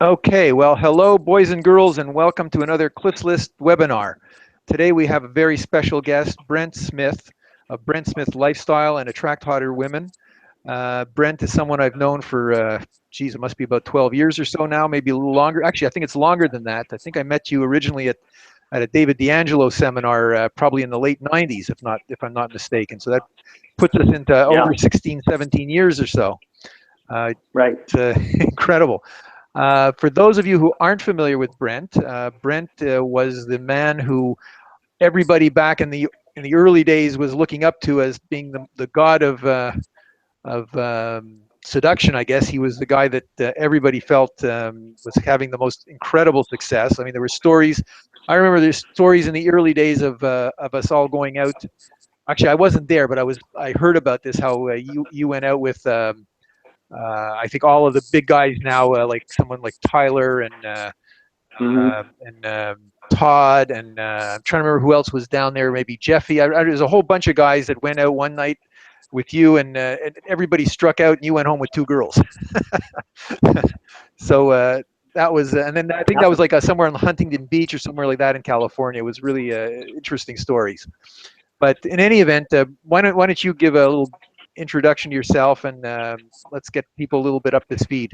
Okay, well, hello, boys and girls, and welcome to another Cliff's List webinar. Today we have a very special guest, Brent Smith of Brent Smith Lifestyle and Attract Hotter Women. Brent is someone I've known for, geez, it must be about 12 years or so now, maybe a little longer. Actually, I think it's longer than that. I think I met you originally at a David D'Angelo seminar, probably in the late 90s, if I'm not mistaken. So that puts us into Yeah, over 16, 17 years or so. right. It's incredible. For those of you who aren't familiar with Brent, Brent was the man who everybody back in the early days was looking up to as being the god of seduction. I guess he was the guy that everybody felt was having the most incredible success. I mean, there were stories. I remember there's stories in the early days of us all going out. Actually, I wasn't there, but I heard about this. How you went out with I think all of the big guys now, like someone like Tyler hmm and Todd, and I'm trying to remember who else was down there. Maybe Jeffy. There's a whole bunch of guys that went out one night with you, and everybody struck out, and you went home with two girls. So that was, and then I think that Yep. was like somewhere on Huntington Beach or somewhere like that in California. It was really interesting stories. But in any event, why don't you give a little introduction to yourself, and let's get people a little bit up to speed.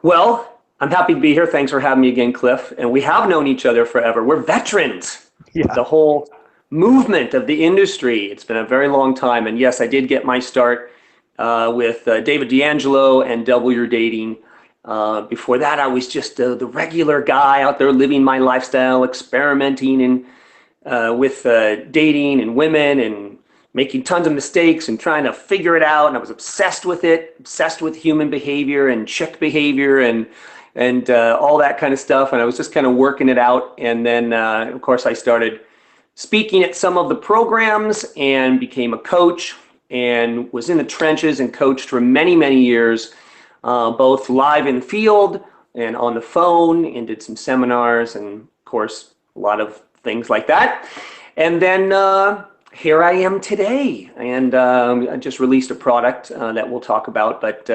Well, I'm happy to be here. Thanks for having me again, Cliff. And we have known each other forever. We're veterans of Yeah. the whole movement of the industry. It's been a very long time. And yes, I did get my start with David D'Angelo and Double Your Dating. Before that, I was just the regular guy out there living my lifestyle, experimenting and with dating and women and making tons of mistakes and trying to figure it out. And I was obsessed with it, obsessed with human behavior and chick behavior and all that kind of stuff. And I was just kind of working it out. And then, of course, I started speaking at some of the programs and became a coach and was in the trenches and coached for many, many years, both live in the field and on the phone, and did some seminars and, of course, a lot of things like that. And then here I am today, and I just released a product that we'll talk about. But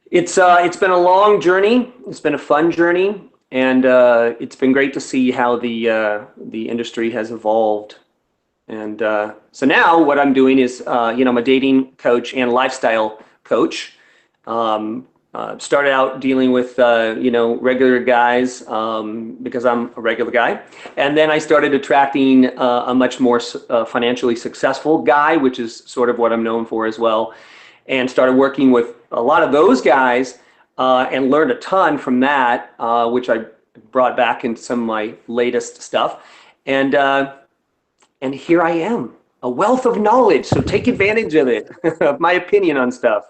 it's been a long journey. It's been a fun journey, and it's been great to see how the industry has evolved. And so now what I'm doing is, I'm a dating coach and lifestyle coach. Started out dealing with, regular guys because I'm a regular guy. And then I started attracting a much more financially successful guy, which is sort of what I'm known for as well. And started working with a lot of those guys and learned a ton from that, which I brought back into some of my latest stuff. And here I am, a wealth of knowledge. So take advantage of it, of my opinion on stuff.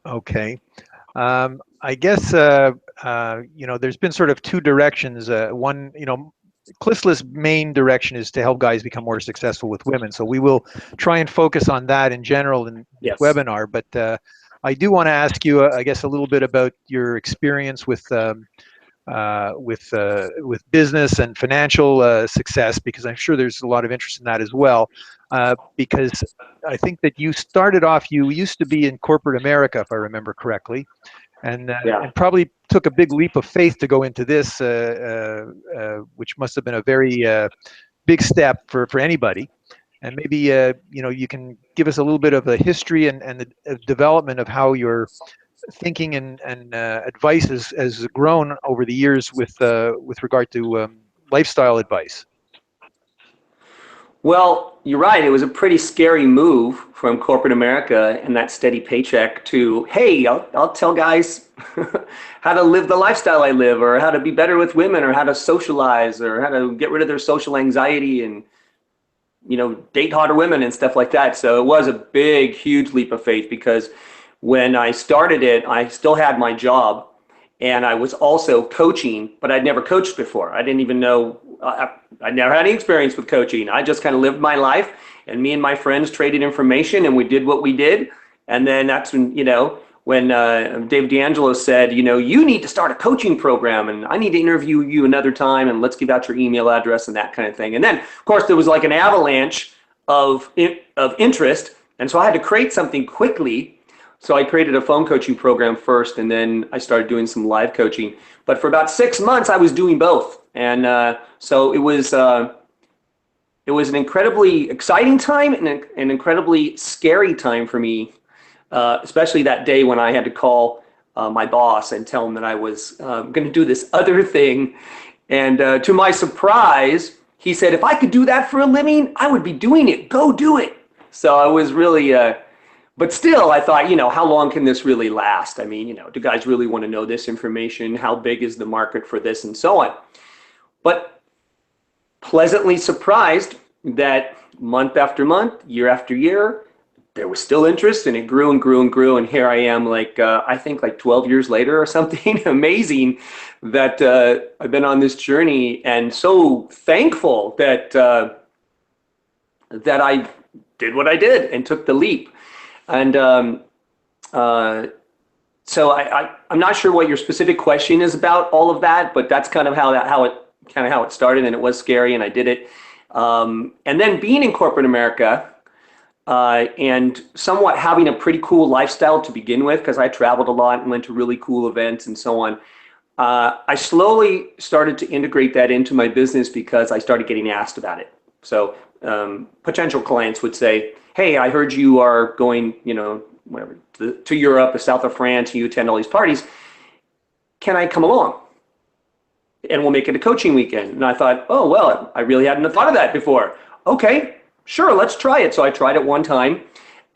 Okay. I guess there's been sort of two directions. One, Cliffless' main direction is to help guys become more successful with women. So we will try and focus on that in general in this Yes. webinar. But I do want to ask you, I guess, a little bit about your experience with business and financial success, because I'm sure there's a lot of interest in that as well. Because I think that you started off, you used to be in corporate America, if I remember correctly, Yeah. and probably took a big leap of faith to go into this, which must have been a very big step for anybody. And maybe you can give us a little bit of a history and the development of how your thinking and advice has grown over the years with regard to lifestyle advice. Well, you're right. It was a pretty scary move from corporate America and that steady paycheck to, hey, I'll tell guys how to live the lifestyle I live, or how to be better with women, or how to socialize, or how to get rid of their social anxiety and, date hotter women and stuff like that. So it was a big, huge leap of faith, because when I started it, I still had my job and I was also coaching, but I'd never coached before. I didn't even know, I never had any experience with coaching. I just kind of lived my life, and me and my friends traded information and we did what we did. And then that's when Dave D'Angelo said, you need to start a coaching program, and I need to interview you another time, and let's give out your email address and that kind of thing. And then, of course, there was like an avalanche of interest. And so I had to create something quickly So I created a phone coaching program first, and then I started doing some live coaching. But for about 6 months, I was doing both, and so it was an incredibly exciting time and an incredibly scary time for me, especially that day when I had to call my boss and tell him that I was going to do this other thing. And to my surprise, he said, if I could do that for a living, I would be doing it. Go do it. So I was really, but still, I thought, how long can this really last? I mean, do guys really want to know this information? How big is the market for this and so on? But pleasantly surprised that month after month, year after year, there was still interest, and it grew and grew and grew. And here I am, I think 12 years later or something. Amazing that I've been on this journey, and so thankful that that I did what I did and took the leap. And so I'm not sure what your specific question is about all of that, but that's kind of how it started, and it was scary, and I did it. And then being in corporate America, and somewhat having a pretty cool lifestyle to begin with, because I traveled a lot and went to really cool events and so on. I slowly started to integrate that into my business because I started getting asked about it. So potential clients would say, hey, I heard you are going, whatever, to Europe, the south of France, and you attend all these parties. Can I come along? And we'll make it a coaching weekend. And I thought, oh, well, I really hadn't thought of that before. Okay, sure, let's try it. So I tried it one time,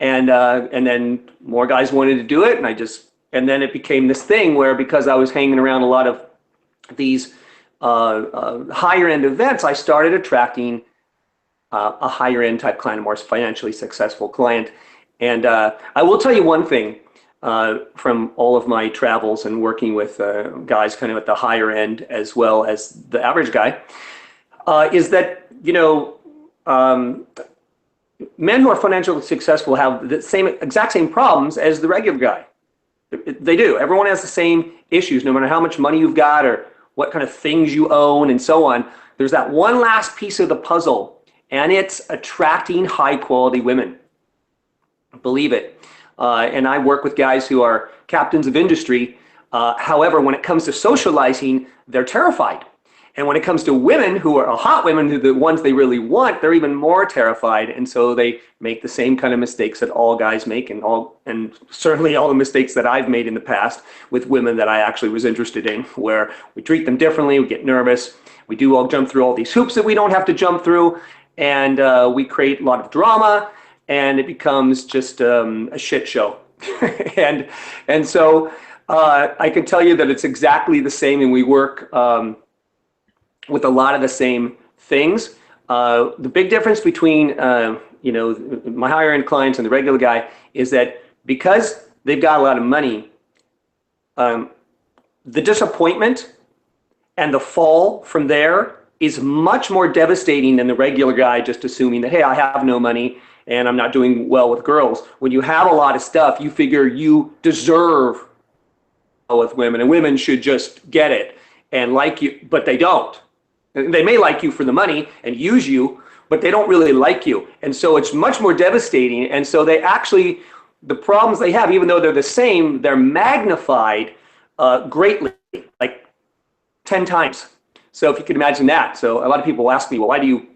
and then more guys wanted to do it, and then it became this thing where, because I was hanging around a lot of these higher end events, I started attracting a higher end type client, a more financially successful client. And I will tell you one thing from all of my travels and working with guys kind of at the higher end as well as the average guy, is that, men who are financially successful have the exact same problems as the regular guy. They do. Everyone has the same issues, no matter how much money you've got or what kind of things you own and so on. There's that one last piece of the puzzle, and it's attracting high quality women. Believe it. And I work with guys who are captains of industry. However, when it comes to socializing, they're terrified. And when it comes to women who are hot women, who the ones they really want, they're even more terrified. And so they make the same kind of mistakes that all guys make, and certainly all the mistakes that I've made in the past with women that I actually was interested in, where we treat them differently, we get nervous, we do all jump through all these hoops that we don't have to jump through, and we create a lot of drama, and it becomes just a shit show. and so I can tell you that it's exactly the same, and we work with a lot of the same things. The big difference between my higher end clients and the regular guy is that because they've got a lot of money, the disappointment and the fall from there is much more devastating than the regular guy just assuming that, hey, I have no money and I'm not doing well with girls. When you have a lot of stuff, you figure you deserve with women, and women should just get it and like you, but they don't. They may like you for the money and use you, but they don't really like you. And so it's much more devastating. And so the problems they have, even though they're the same, they're magnified greatly, like 10 times. So if you could imagine that. So a lot of people ask me, well, why do you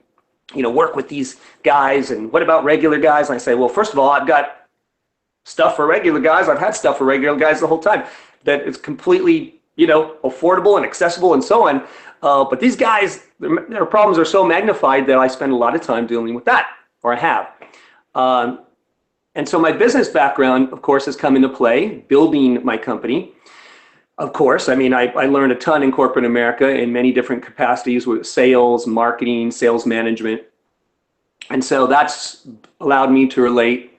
work with these guys? And what about regular guys? And I say, well, first of all, I've got stuff for regular guys. I've had stuff for regular guys the whole time that is completely, affordable and accessible and so on. But these guys, their problems are so magnified that I spend a lot of time dealing with that, or I have. And so my business background, of course, has come into play, building my company. Of course, I mean, I learned a ton in corporate America in many different capacities with sales, marketing, sales management. And so that's allowed me to relate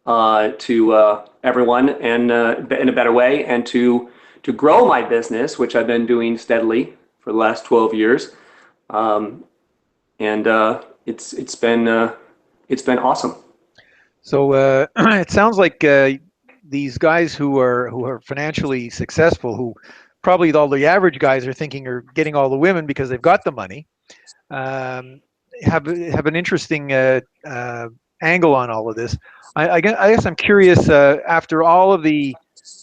to everyone and in a better way, and to grow my business, which I've been doing steadily for the last 12 years. And it's been awesome. So it sounds like these guys who are financially successful, who probably all the average guys are thinking are getting all the women because they've got the money, have an interesting angle on all of this. I guess I'm curious, after all of the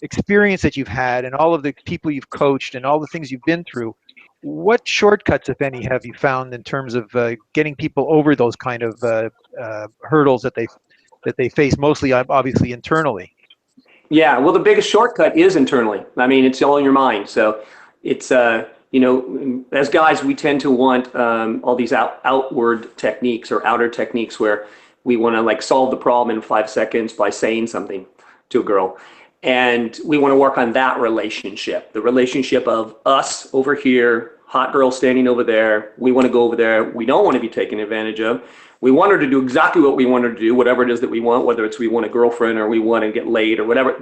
experience that you've had and all of the people you've coached and all the things you've been through, what shortcuts, if any, have you found in terms of getting people over those kind of hurdles that they face, mostly obviously internally? Yeah, well, the biggest shortcut is internally. I mean, it's all in your mind. So it's, as guys, we tend to want all these outward techniques or outer techniques where we want to like solve the problem in 5 seconds by saying something to a girl. And we want to work on that relationship, the relationship of us over here, hot girl standing over there. We want to go over there. We don't want to be taken advantage of. We want her to do exactly what we want her to do, whatever it is that we want, whether it's we want a girlfriend or we want to get laid or whatever.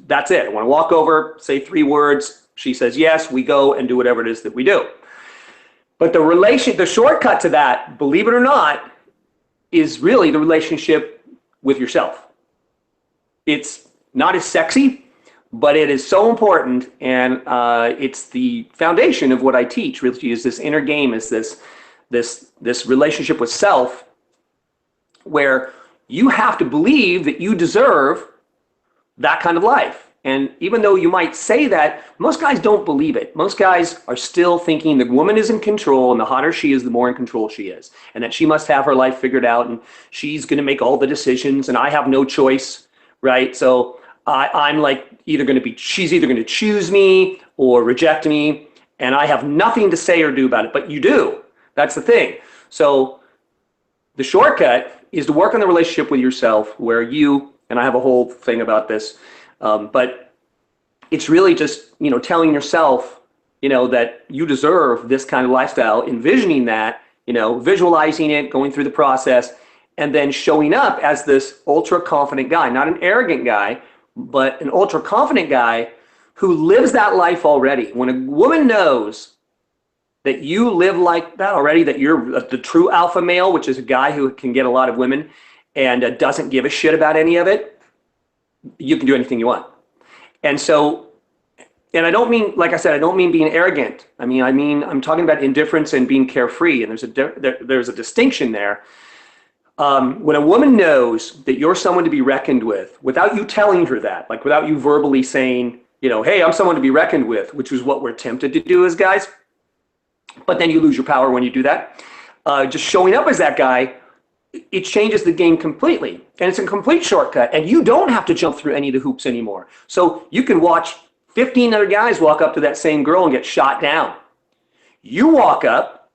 That's it. I want to walk over, say 3 words. She says yes, we go and do whatever it is that we do. But the shortcut to that, believe it or not, is really the relationship with yourself. It's not as sexy, but it is so important, and it's the foundation of what I teach. Really, is this inner game, is this relationship with self, where you have to believe that you deserve that kind of life. And even though you might say that, most guys don't believe it. Most guys are still thinking the woman is in control, and the hotter she is, the more in control she is, and that she must have her life figured out, and she's going to make all the decisions, and I have no choice, right? So I'm like she's either going to choose me or reject me, and I have nothing to say or do about it. But you do. That's the thing. So the shortcut is to work on the relationship with yourself, where and I have a whole thing about this, but it's really just, telling yourself, that you deserve this kind of lifestyle, envisioning that, visualizing it, going through the process, and then showing up as this ultra confident guy, not an arrogant guy, but an ultra confident guy who lives that life already. When a woman knows that you live like that already, that you're the true alpha male, which is a guy who can get a lot of women and doesn't give a shit about any of it, you can do anything you want. And so, and I don't mean, like I said, I don't mean being arrogant. I'm talking about indifference and being carefree. And there's a distinction there. When a woman knows that you're someone to be reckoned with, without you telling her that, like without you verbally saying, hey, I'm someone to be reckoned with, which is what we're tempted to do as guys, but then you lose your power when you do that. Just showing up as that guy, it changes the game completely. And it's a complete shortcut. And you don't have to jump through any of the hoops anymore. So you can watch 15 other guys walk up to that same girl and get shot down. You walk up,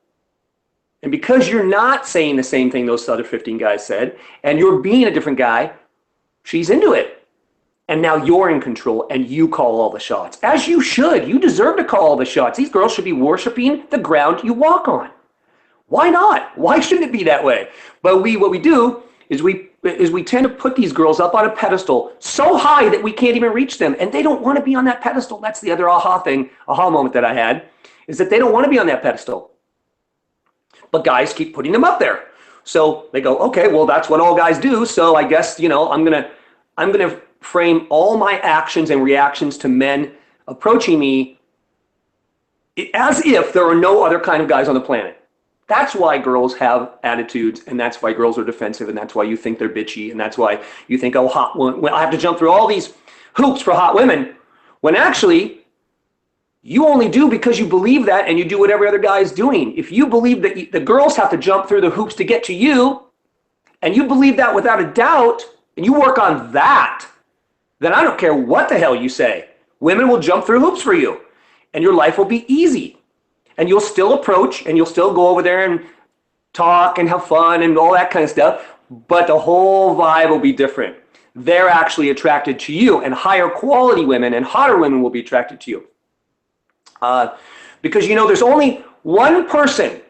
and because you're not saying the same thing those other 15 guys said, and you're being a different guy, she's into it. And now you're in control, and you call all the shots. As you should. You deserve to call all the shots. These girls should be worshiping the ground you walk on. Why not? Why shouldn't it be that way? But what we do is we tend to put these girls up on a pedestal so high that we can't even reach them, and they don't want to be on that pedestal. That's the other aha moment that I had, is that they don't want to be on that pedestal. But guys keep putting them up there. So they go, okay, well, that's what all guys do. So I guess, I'm gonna frame all my actions and reactions to men approaching me as if there are no other kind of guys on the planet. That's why girls have attitudes, and that's why girls are defensive, and that's why you think they're bitchy, and that's why you think, oh, hot women, I have to jump through all these hoops for hot women, when actually you only do because you believe that, and you do what every other guy is doing. If you believe that the girls have to jump through the hoops to get to you, and you believe that without a doubt, and you work on that, then I don't care what the hell you say. Women will jump through hoops for you, and your life will be easy. And you'll still approach, and you'll still go over there and talk and have fun and all that kind of stuff, but the whole vibe will be different. They're actually attracted to you, and higher quality women and hotter women will be attracted to you. Because there's only one person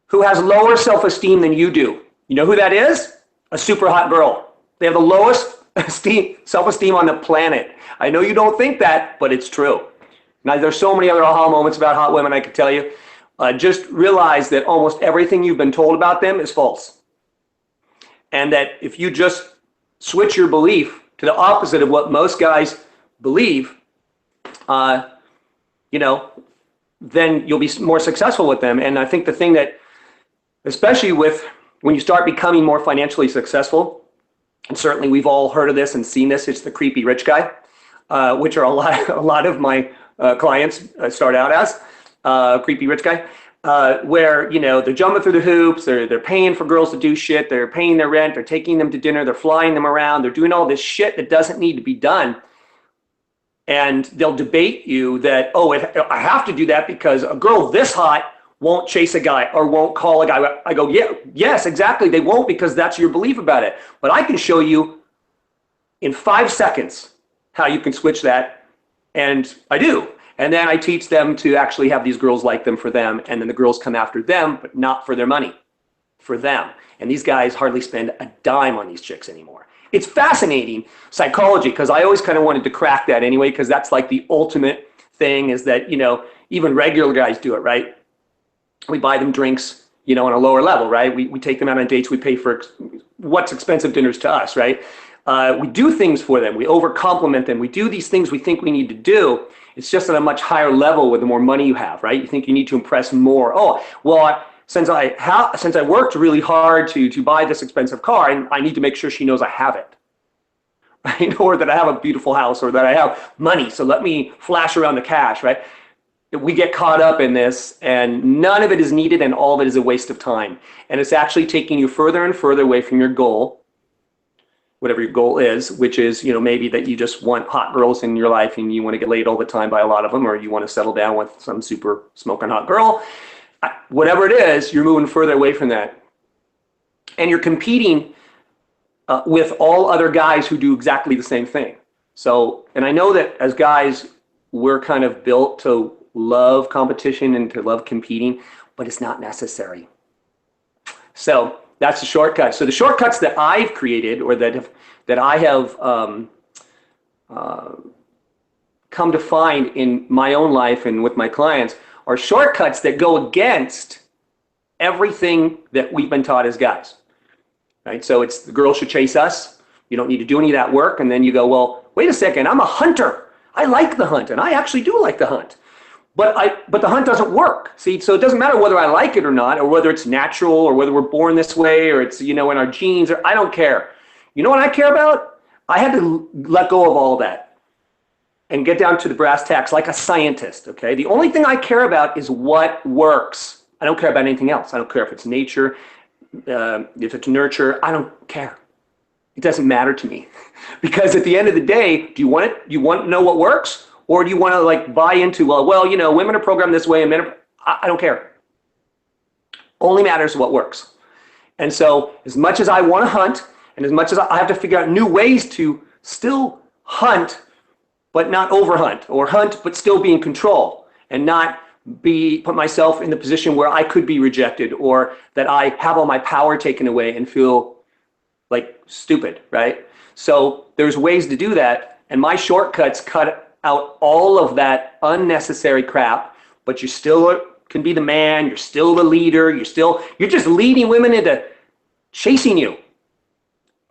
who has lower self-esteem than you do. You know who that is? A super hot girl. They have the lowest self-esteem on the planet. I know you don't think that, but it's true. Now, there's so many other aha moments about hot women I could tell you. Just realize that almost everything you've been told about them is false. And that if you just switch your belief to the opposite of what most guys believe, then you'll be more successful with them. And I think the thing that, especially with when you start becoming more financially successful, and certainly we've all heard of this and seen this, it's the creepy rich guy, which are a lot of my clients start out as creepy rich guy, where they're jumping through the hoops, they're paying for girls to do shit, they're paying their rent, they're taking them to dinner, they're flying them around, they're doing all this shit that doesn't need to be done. And they'll debate you that, oh, I have to do that because a girl this hot won't chase a guy or won't call a guy. I go, yeah, yes, exactly. They won't, because that's your belief about it. But I can show you in 5 seconds how you can switch that. And I do. And then I teach them to actually have these girls like them for them. And then the girls come after them, but not for their money, for them. And these guys hardly spend a dime on these chicks anymore. It's fascinating psychology, because I always kind of wanted to crack that anyway, because that's like the ultimate thing, is that, even regular guys do it, right? We buy them drinks, on a lower level, right? We take them out on dates. We pay for what's expensive dinners to us, right? We do things for them. We over-compliment them. We do these things we think we need to do. It's just at a much higher level with the more money you have, right? You think you need to impress more. Oh, well, since I worked really hard to buy this expensive car, I need to make sure she knows I have it, right? Or that I have a beautiful house, or that I have money. So let me flash around the cash, right? We get caught up in this, and none of it is needed, and all of it is a waste of time. And it's actually taking you further and further away from your goal, whatever your goal is, which is, maybe that you just want hot girls in your life and you want to get laid all the time by a lot of them, or you want to settle down with some super smoking hot girl. Whatever it is, you're moving further away from that. And you're competing with all other guys who do exactly the same thing. So, and I know that as guys, we're kind of built to love competition and to love competing, but it's not necessary. So that's the shortcut. So the shortcuts that I've created, or that I have come to find in my own life and with my clients, are shortcuts that go against everything that we've been taught as guys, right? So it's the girl should chase us. You don't need to do any of that work. And then you go, well, wait a second, I'm a hunter. I like the hunt, and I actually do like the hunt. But the hunt doesn't work. See, so it doesn't matter whether I like it or not, or whether it's natural, or whether we're born this way, or it's, in our genes, or I don't care. You know what I care about? I had to let go of all of that and get down to the brass tacks like a scientist, okay? The only thing I care about is what works. I don't care about anything else. I don't care if it's nature, if it's nurture. I don't care. It doesn't matter to me. Because at the end of the day, do you want to know what works? Or do you want to buy into, well, women are programmed this way and men are, I don't care. Only matters what works. And so as much as I want to hunt, and as much as I have to figure out new ways to still hunt, but not overhunt, or hunt, but still be in control, and not put myself in the position where I could be rejected, or that I have all my power taken away and feel like stupid, right? So there's ways to do that. And my shortcuts cut out all of that unnecessary crap, but you still can be the man, you're still the leader, you're just leading women into chasing you,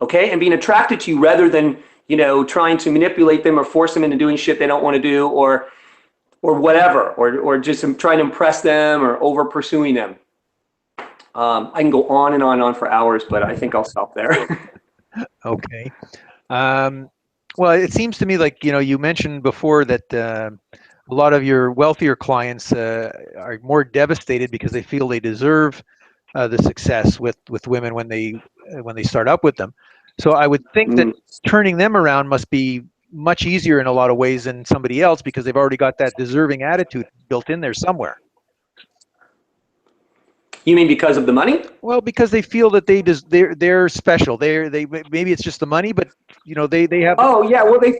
okay? And being attracted to you rather than, trying to manipulate them or force them into doing shit they don't want to do, or whatever, or just trying to impress them or over pursuing them. I can go on and on for hours, but I think I'll stop there. Okay. Well, it seems to me like, you mentioned before that a lot of your wealthier clients are more devastated because they feel they deserve the success with women when they start up with them. So I would think that turning them around must be much easier in a lot of ways than somebody else, because they've already got that deserving attitude built in there somewhere. You mean because of the money? Well, because they feel that they're special. They maybe it's just the money, but they have. Oh yeah, well they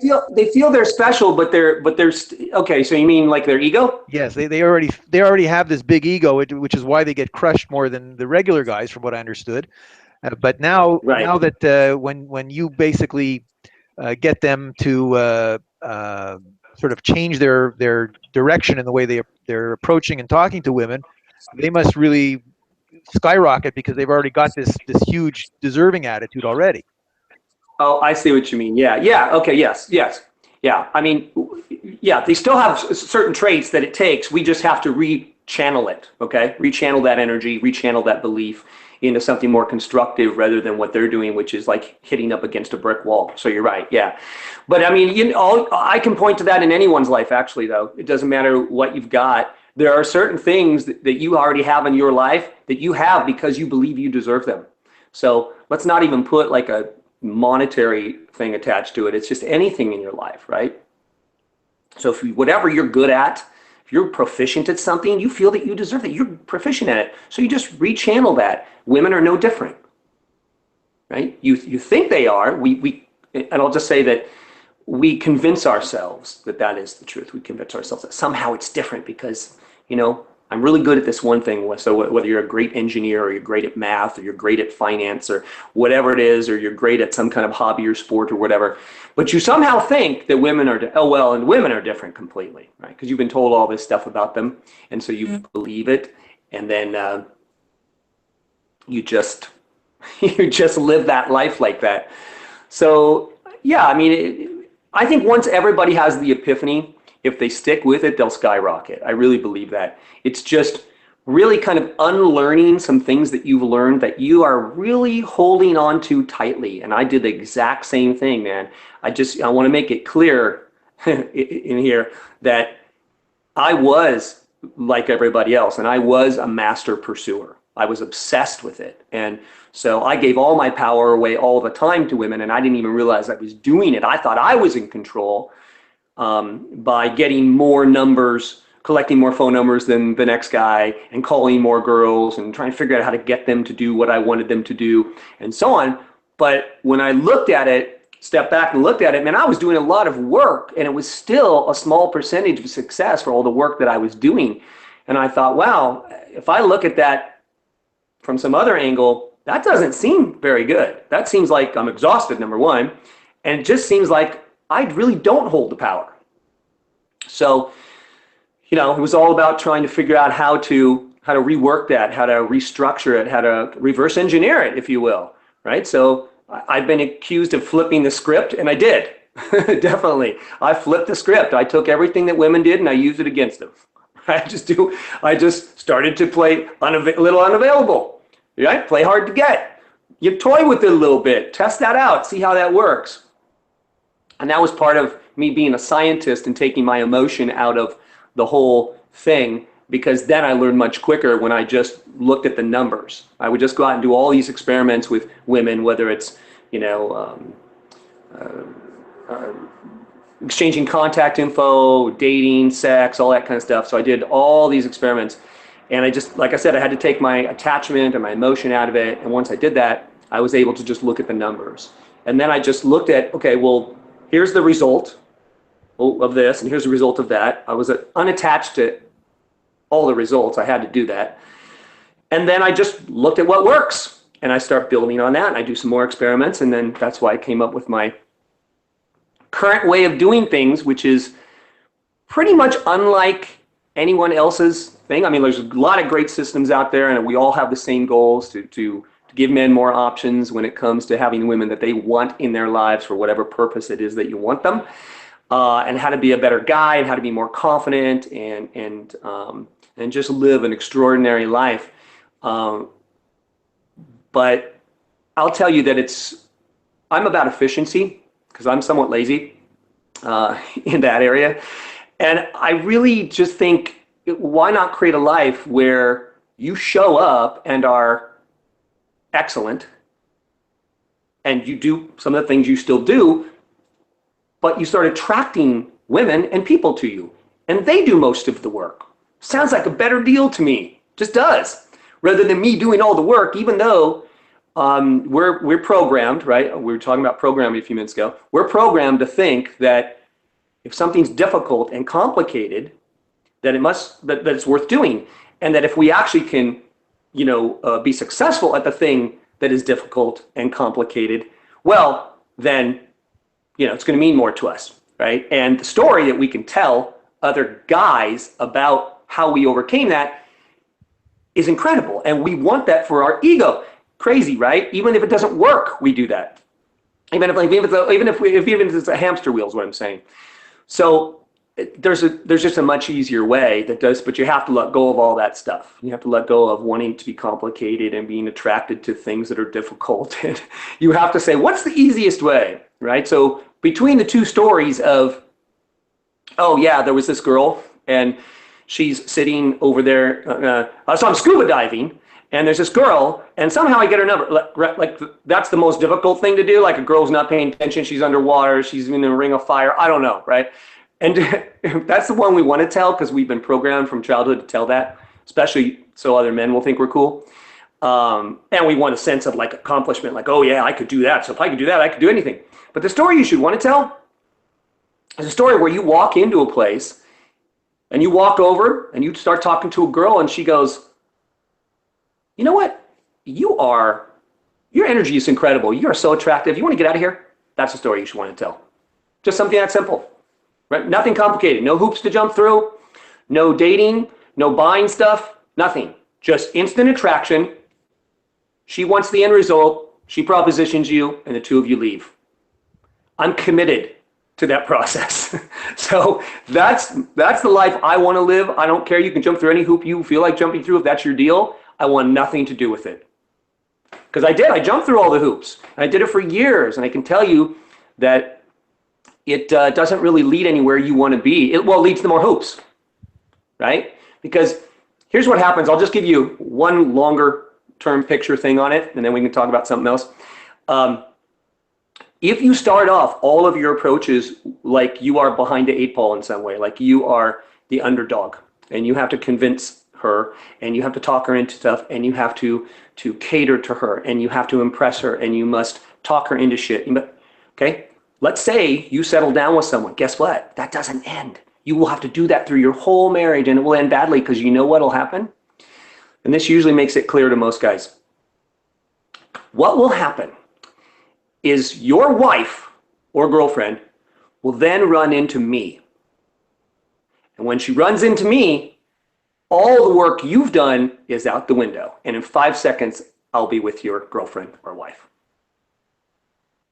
feel they're special, but they're okay. So you mean like their ego? Yes, they already have this big ego, which is why they get crushed more than the regular guys, from what I understood. But now that when you basically get them to sort of change their direction in the way they're approaching and talking to women, they must really skyrocket, because they've already got this huge deserving attitude already. Oh, I see what you mean. Yeah. Okay. Yes. Yeah. I mean, yeah, they still have certain traits that it takes. We just have to channel it, okay? Rechannel that energy, rechannel that belief into something more constructive rather than what they're doing, which is like hitting up against a brick wall. So you're right, yeah. But I mean, I can point to that in anyone's life, actually, though. It doesn't matter what you've got. There are certain things that you already have in your life that you have because you believe you deserve them. So let's not even put like a monetary thing attached to it. It's just anything in your life, right? So if whatever you're good at, if you're proficient at something, you feel that you deserve it. You're proficient at it. So you just rechannel that. Women are no different, right? You think they are. And I'll just say that we convince ourselves that that is the truth. We convince ourselves that somehow it's different because, I'm really good at this one thing. So whether you're a great engineer or you're great at math or you're great at finance or whatever it is, or you're great at some kind of hobby or sport or whatever, but you somehow think that women are, and women are different completely, right? Because you've been told all this stuff about them. And so you believe it. And then you just live that life like that. So yeah, I mean, I think once everybody has the epiphany, if they stick with it, they'll skyrocket. I really believe that. It's just really kind of unlearning some things that you've learned that you are really holding on to tightly. And I did the exact same thing, man. I want to make it clear in here that I was like everybody else, and I was a master pursuer. I was obsessed with it. And so I gave all my power away all the time to women, and I didn't even realize I was doing it. I thought I was in control by getting more numbers, collecting more phone numbers than the next guy, and calling more girls and trying to figure out how to get them to do what I wanted them to do, and so on. But when I looked at it, stepped back and looked at it, man, I was doing a lot of work, and it was still a small percentage of success for all the work that I was doing. And I thought, wow, if I look at that from some other angle, that doesn't seem very good. That seems like I'm exhausted, number one, and it just seems like I really don't hold the power. So, it was all about trying to figure out how to rework that, how to restructure it, how to reverse engineer it, if you will, right? So I've been accused of flipping the script, and I did. Definitely. I flipped the script. I took everything that women did and I used it against them. I just started to play a little unavailable, right? Play hard to get. You toy with it a little bit, test that out, see how that works. And that was part of me being a scientist and taking my emotion out of the whole thing, because then I learned much quicker when I just looked at the numbers. I would just go out and do all these experiments with women, whether it's, exchanging contact info, dating, sex, all that kind of stuff. So I did all these experiments, and I just, like I said, I had to take my attachment and my emotion out of it. And once I did that, I was able to just look at the numbers. And then I just looked at, okay, well, here's the result of this, and here's the result of that. I was unattached to all the results. I had to do that. And then I just looked at what works, and I start building on that, and I do some more experiments, and then that's why I came up with my current way of doing things, which is pretty much unlike anyone else's thing. I mean, there's a lot of great systems out there, and we all have the same goals to give men more options when it comes to having women that they want in their lives for whatever purpose it is that you want them, and how to be a better guy and how to be more confident and just live an extraordinary life. But I'll tell you that I'm about efficiency because I'm somewhat lazy in that area. And I really just think, why not create a life where you show up and are excellent, and you do some of the things you still do, but you start attracting women and people to you, and they do most of the work. Sounds like a better deal to me. Just does. Rather than me doing all the work, even though we're programmed, right? We were talking about programming a few minutes ago. We're programmed to think that if something's difficult and complicated, that it's worth doing, and that if we actually can be successful at the thing that is difficult and complicated, well, then, it's going to mean more to us, right? And the story that we can tell other guys about how we overcame that is incredible. And we want that for our ego. Crazy, right? Even if it doesn't work, we do that. Even if it's a hamster wheel is what I'm saying. So there's just a much easier way that does, but you have to let go of all that stuff. You have to let go of wanting to be complicated and being attracted to things that are difficult. And you have to say, what's the easiest way, right? So between the two stories of, oh yeah, there was this girl and she's sitting over there. So I'm scuba diving and there's this girl and somehow I get her number. Like that's the most difficult thing to do. Like a girl's not paying attention. She's underwater. She's in a ring of fire. I don't know, right? And that's the one we want to tell because we've been programmed from childhood to tell that, especially so other men will think we're cool. And we want a sense of like accomplishment, like, oh yeah, I could do that. So if I could do that, I could do anything. But the story you should want to tell is a story where you walk into a place and you walk over and you start talking to a girl and she goes, you know what? Your energy is incredible. You are so attractive. You want to get out of here? That's the story you should want to tell. Just something that simple. Right? Nothing complicated. No hoops to jump through. No dating. No buying stuff. Nothing. Just instant attraction. She wants the end result. She propositions you, and the two of you leave. I'm committed to that process. So that's the life I want to live. I don't care. You can jump through any hoop you feel like jumping through if that's your deal. I want nothing to do with it. Because I did. I jumped through all the hoops. I did it for years, and I can tell you that it doesn't really lead anywhere you want to be. It leads to more hoops, right? Because here's what happens. I'll just give you one longer term picture thing on it, and then we can talk about something else. If you start off all of your approaches like you are behind the eight ball in some way, like you are the underdog, and you have to convince her, and you have to talk her into stuff, and you have to cater to her, and you have to impress her, and you must talk her into shit. Okay? Let's say you settle down with someone. Guess what? That doesn't end. You will have to do that through your whole marriage, and it will end badly because you know what will happen? And this usually makes it clear to most guys. What will happen is your wife or girlfriend will then run into me. And when she runs into me, all the work you've done is out the window. And in 5 seconds, I'll be with your girlfriend or wife.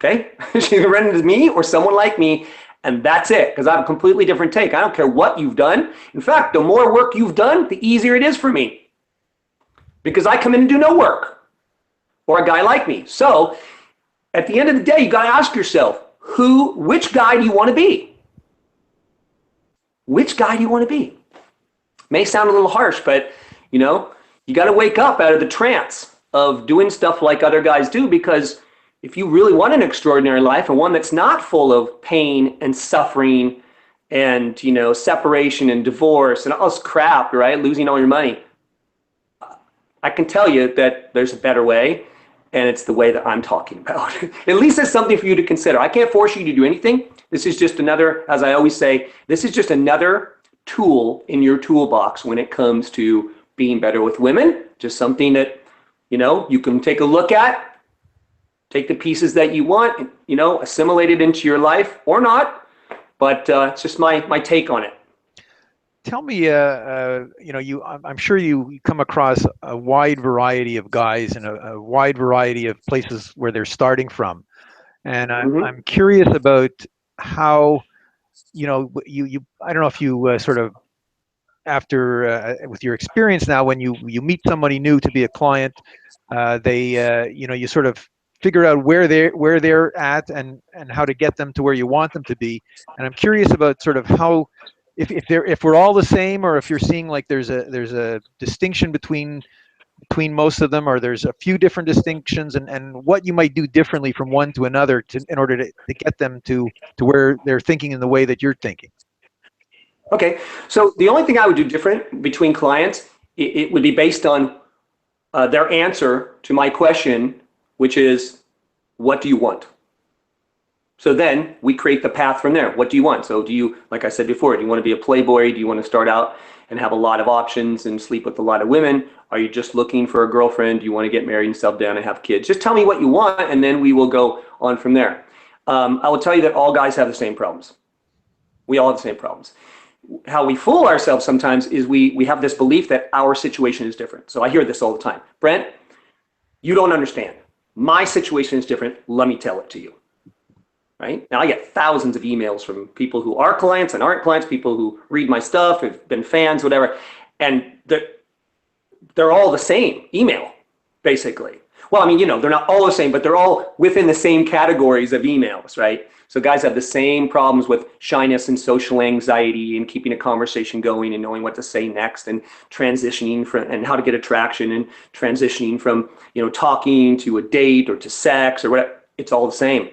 Okay? She's gonna run into me or someone like me, and that's it, because I have a completely different take. I don't care what you've done. In fact, the more work you've done, the easier it is for me. Because I come in and do no work. Or a guy like me. So, at the end of the day, you gotta ask yourself, which guy do you want to be? Which guy do you want to be? May sound a little harsh, but you gotta wake up out of the trance of doing stuff like other guys do, because if you really want an extraordinary life and one that's not full of pain and suffering and separation and divorce and all this crap, right? Losing all your money. I can tell you that there's a better way, and it's the way that I'm talking about. At least it's something for you to consider. I can't force you to do anything. This is just another, as I always say, this is just another tool in your toolbox when it comes to being better with women. Just something that, you can take a look at, take the pieces that you want, assimilate it into your life or not. But it's just my take on it. Tell me, I'm sure you come across a wide variety of guys and a wide variety of places where they're starting from, and I'm curious about how, you I don't know if you sort of after with your experience now, when you meet somebody new to be a client, you sort of figure out where they're at and how to get them to where you want them to be. And I'm curious about sort of how, if we're all the same, or if you're seeing like there's a distinction between most of them, or there's a few different distinctions, and what you might do differently from one to another in order to get them to where they're thinking in the way that you're thinking. Okay, so the only thing I would do different between clients, it would be based on their answer to my question, which is, what do you want? So then we create the path from there. What do you want? So do you, like I said before, do you want to be a playboy? Do you want to start out and have a lot of options and sleep with a lot of women? Are you just looking for a girlfriend? Do you want to get married and settle down and have kids? Just tell me what you want, and then we will go on from there. I will tell you that all guys have the same problems. We all have the same problems. How we fool ourselves sometimes is we have this belief that our situation is different. So I hear this all the time. Brent, you don't understand. My situation is different. Let me tell it to you. right? Now I get thousands of emails from people who are clients and aren't clients, people who read my stuff, have been fans, whatever, and they're all the same email, basically. Well, I mean, they're not all the same, but they're all within the same categories of emails, right? So guys have the same problems with shyness and social anxiety and keeping a conversation going and knowing what to say next and transitioning from and how to get attraction and transitioning from, talking to a date or to sex or whatever. It's all the same.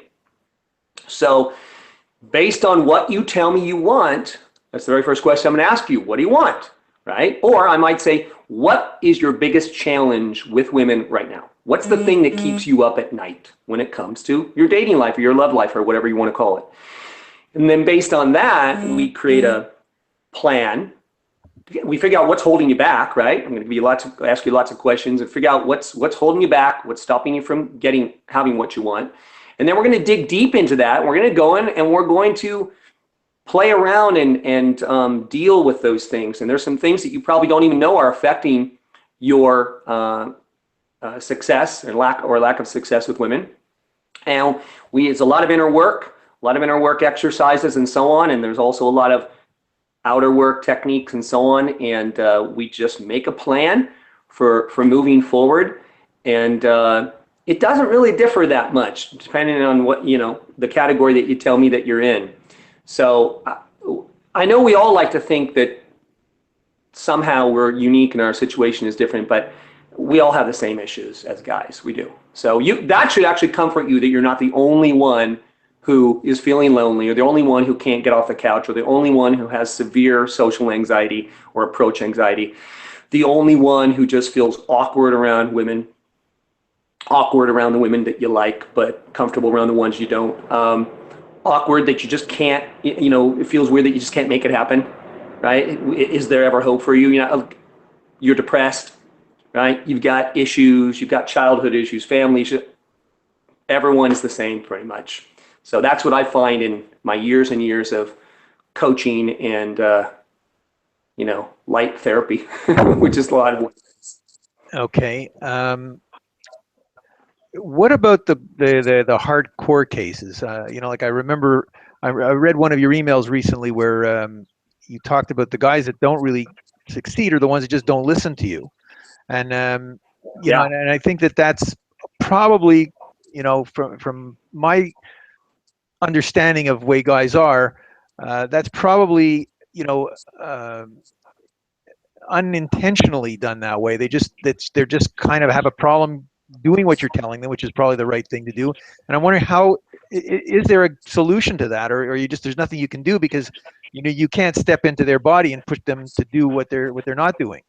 So based on what you tell me you want, that's the very first question I'm going to ask you. What do you want? Right? Or I might say, what is your biggest challenge with women right now? What's the thing that keeps you up at night when it comes to your dating life or your love life or whatever you want to call it? And then based on that, we create a plan. We figure out what's holding you back, right? I'm going to ask you lots of questions and figure out what's holding you back, what's stopping you from having what you want. And then we're going to dig deep into that. We're going to go in and we're going to play around and deal with those things. And there's some things that you probably don't even know are affecting your success and lack of success with women. And it's a lot of inner work, exercises and so on. And there's also a lot of outer work techniques and so on. And we just make a plan for moving forward. And it doesn't really differ that much depending on what, the category that you tell me that you're in. So I know we all like to think that somehow we're unique and our situation is different, but we all have the same issues as guys. We do. So that should actually comfort you that you're not the only one who is feeling lonely or the only one who can't get off the couch or the only one who has severe social anxiety or approach anxiety, the only one who just feels awkward around women, awkward around the women that you like, but comfortable around the ones you don't. Awkward that you just can't, it feels weird that you just can't make it happen, right? Is there ever hope for you? You're depressed, right? You've got issues, you've got childhood issues, family issues. Everyone's the same pretty much. So that's what I find in my years and years of coaching and, light therapy, which is a lot of. Okay. What about the hardcore cases? Like I remember I read one of your emails recently where you talked about the guys that don't really succeed are the ones that just don't listen to you. And and I think that's probably, from my understanding of way guys are, that's probably, unintentionally done that way. They're just kind of have a problem doing what you're telling them, which is probably the right thing to do. And I'm wondering is there a solution to that, or there's nothing you can do because you can't step into their body and push them to do what they're not doing.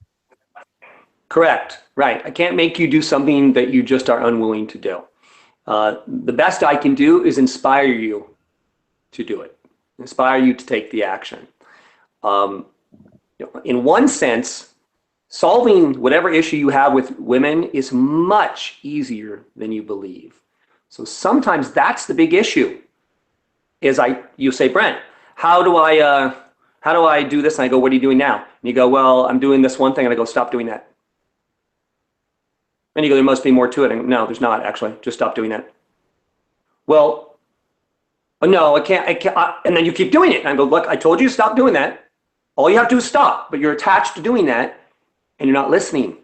Correct. Right. I can't make you do something that you just are unwilling to do. The best I can do is inspire you to do it, inspire you to take the action. In one sense, solving whatever issue you have with women is much easier than you believe. So sometimes that's the big issue. You say, Brent, how do I do this? And I go, what are you doing now? And you go, well, I'm doing this one thing. And I go, stop doing that. And you go, there must be more to it. And no, there's not actually. Just stop doing that. Well, no, I can't. And then you keep doing it. And I go, look, I told you to stop doing that. All you have to do is stop, but you're attached to doing that and you're not listening.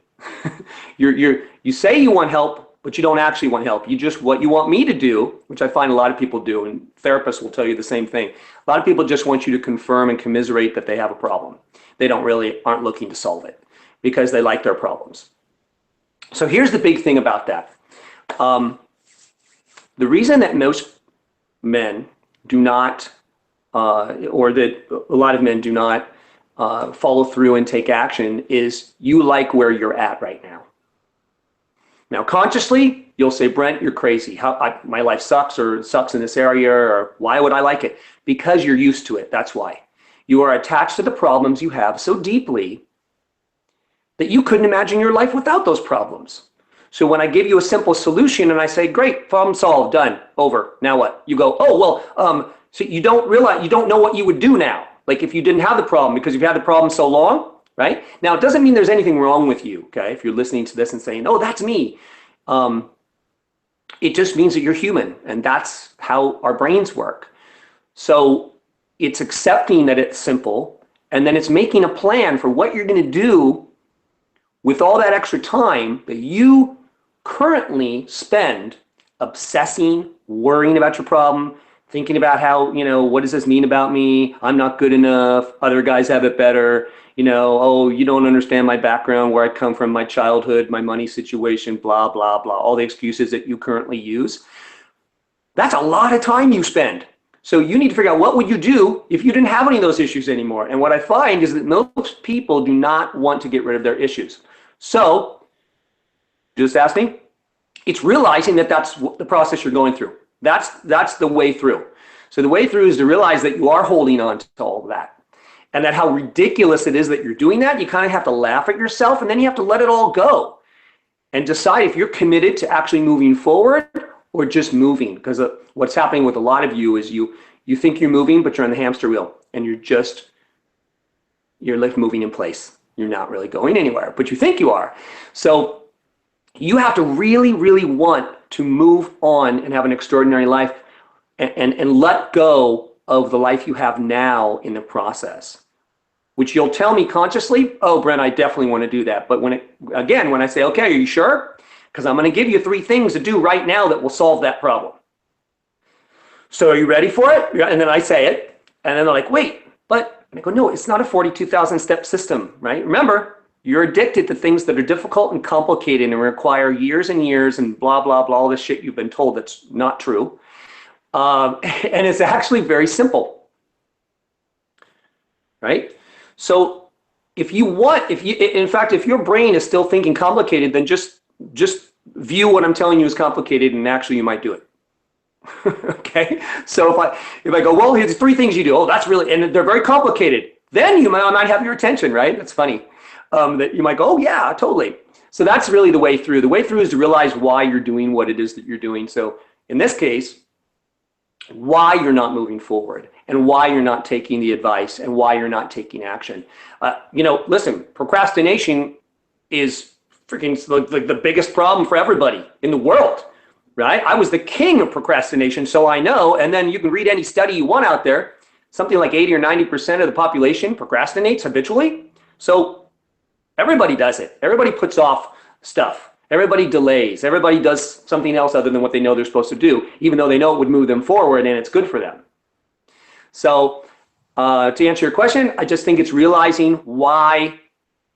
You say you want help, but you don't actually want help. What you want me to do, which I find a lot of people do, and therapists will tell you the same thing. A lot of people just want you to confirm and commiserate that they have a problem. They aren't looking to solve it because they like their problems. So here's the big thing about that. The reason that most men do not, or that a lot of men do not follow through and take action is you like where you're at right now. Now, consciously, you'll say, Brent, you're crazy. My life sucks or sucks in this area, or why would I like it? Because you're used to it. That's why. You are attached to the problems you have so deeply that you couldn't imagine your life without those problems. So when I give you a simple solution and I say, great, problem solved, done, over, now what? You go, oh, well, so you don't know what you would do now. Like if you didn't have the problem, because you've had the problem so long, right? Now, it doesn't mean there's anything wrong with you, okay? If you're listening to this and saying, oh, that's me. It just means that you're human, and that's how our brains work. So it's accepting that it's simple, and then it's making a plan for what you're going to do with all that extra time that you currently spend obsessing, worrying about your problem, thinking about how, what does this mean about me? I'm not good enough. Other guys have it better. Oh, you don't understand my background, where I come from, my childhood, my money situation, blah, blah, blah, all the excuses that you currently use. That's a lot of time you spend. So you need to figure out, what would you do if you didn't have any of those issues anymore? And what I find is that most people do not want to get rid of their issues. So just ask me. It's realizing that that's the process you're going through. That's the way through. So the way through is to realize that you are holding on to all of that, and that how ridiculous it is that you're doing that. You kind of have to laugh at yourself, and then you have to let it all go and decide if you're committed to actually moving forward or just moving. Because what's happening with a lot of you is you think you're moving, but you're on the hamster wheel, and you're like moving in place. You're not really going anywhere, but you think you are. So you have to really, really want to move on and have an extraordinary life, and let go of the life you have now in the process, which you'll tell me consciously, oh, Brent, I definitely want to do that. But when I say, okay, are you sure? Because I'm going to give you 3 things to do right now that will solve that problem. So are you ready for it? And then I say it, and then they're like, wait, but, and I go, no, it's not a 42,000 step system, right? Remember, you're addicted to things that are difficult and complicated and require years and years and blah, blah, blah, all this shit you've been told that's not true. And it's actually very simple, right? So if your brain is still thinking complicated, then just view what I'm telling you as complicated, and actually you might do it. Okay? So if I go, well, here's 3 things you do. Oh, that's really, and they're very complicated. Then you might have your attention, right? That's funny. That you might go, oh yeah, totally. So that's really the way through. The way through is to realize why you're doing what it is that you're doing. So in this case, why you're not moving forward, and why you're not taking the advice, and why you're not taking action. Listen, procrastination is freaking like the biggest problem for everybody in the world, right? I was the king of procrastination, so I know. And then you can read any study you want out there. Something like 80 or 90% of the population procrastinates habitually. So everybody does it. Everybody puts off stuff. Everybody delays. Everybody does something else other than what they know they're supposed to do, even though they know it would move them forward and it's good for them. So to answer your question, I just think it's realizing why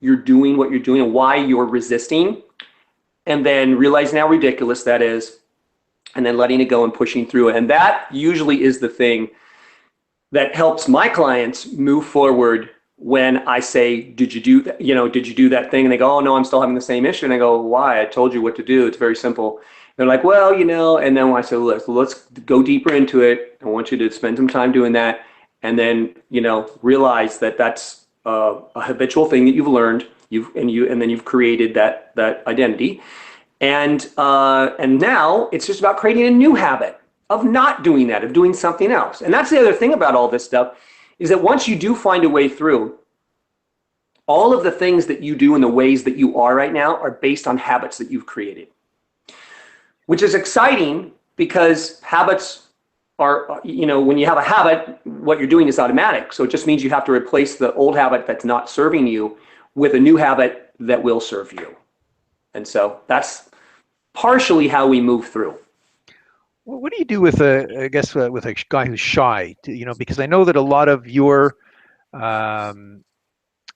you're doing what you're doing and why you're resisting, and then realizing how ridiculous that is, and then letting it go and pushing through it. And that usually is the thing that helps my clients move forward. When I say, did you do that? Did you do that thing? And they go, oh no, I'm still having the same issue. And I go, why? I told you what to do. It's very simple. And they're like, well, and then when I say, let's go deeper into it. I want you to spend some time doing that. And then, realize that that's a habitual thing that you've learned. And then you've created that identity. And now it's just about creating a new habit of not doing that, of doing something else. And that's the other thing about all this stuff, is that once you do find a way through, all of the things that you do and the ways that you are right now are based on habits that you've created, which is exciting, because habits are, when you have a habit, what you're doing is automatic. So it just means you have to replace the old habit that's not serving you with a new habit that will serve you. And so that's partially how we move through. What do you do with with a guy who's shy? Because I know that a lot of your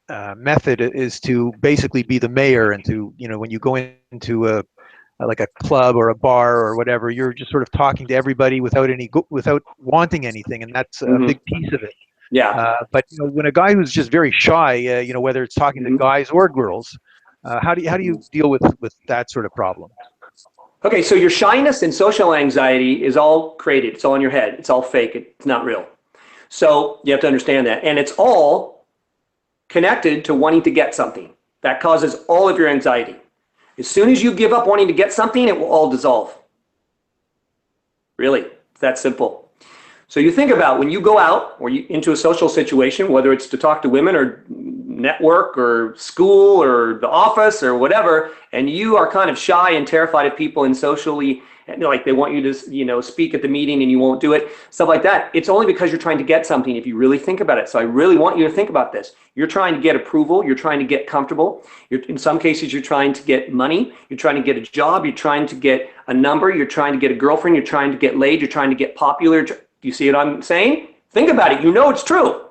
method is to basically be the mayor, and to, when you go into like a club or a bar or whatever, you're just sort of talking to everybody without wanting anything, and that's a big piece of it. Yeah. But when a guy who's just very shy, whether it's talking to guys or girls, how do you deal with that sort of problem? Okay, so your shyness and social anxiety is all created. It's all in your head. It's all fake. It's not real. So you have to understand that. And it's all connected to wanting to get something. That causes all of your anxiety. As soon as you give up wanting to get something, it will all dissolve. Really, it's that simple. So you think about when you go out or you into a social situation, whether it's to talk to women or network or school or the office or whatever, and you are kind of shy and terrified of people and socially, and like they want you to, speak at the meeting and you won't do it, stuff like that. It's only because you're trying to get something if you really think about it. So I really want you to think about this. You're trying to get approval. You're trying to get comfortable. In some cases, you're trying to get money. You're trying to get a job. You're trying to get a number. You're trying to get a girlfriend. You're trying to get laid. You're trying to get popular. Do you see what I'm saying? Think about it. You know it's true.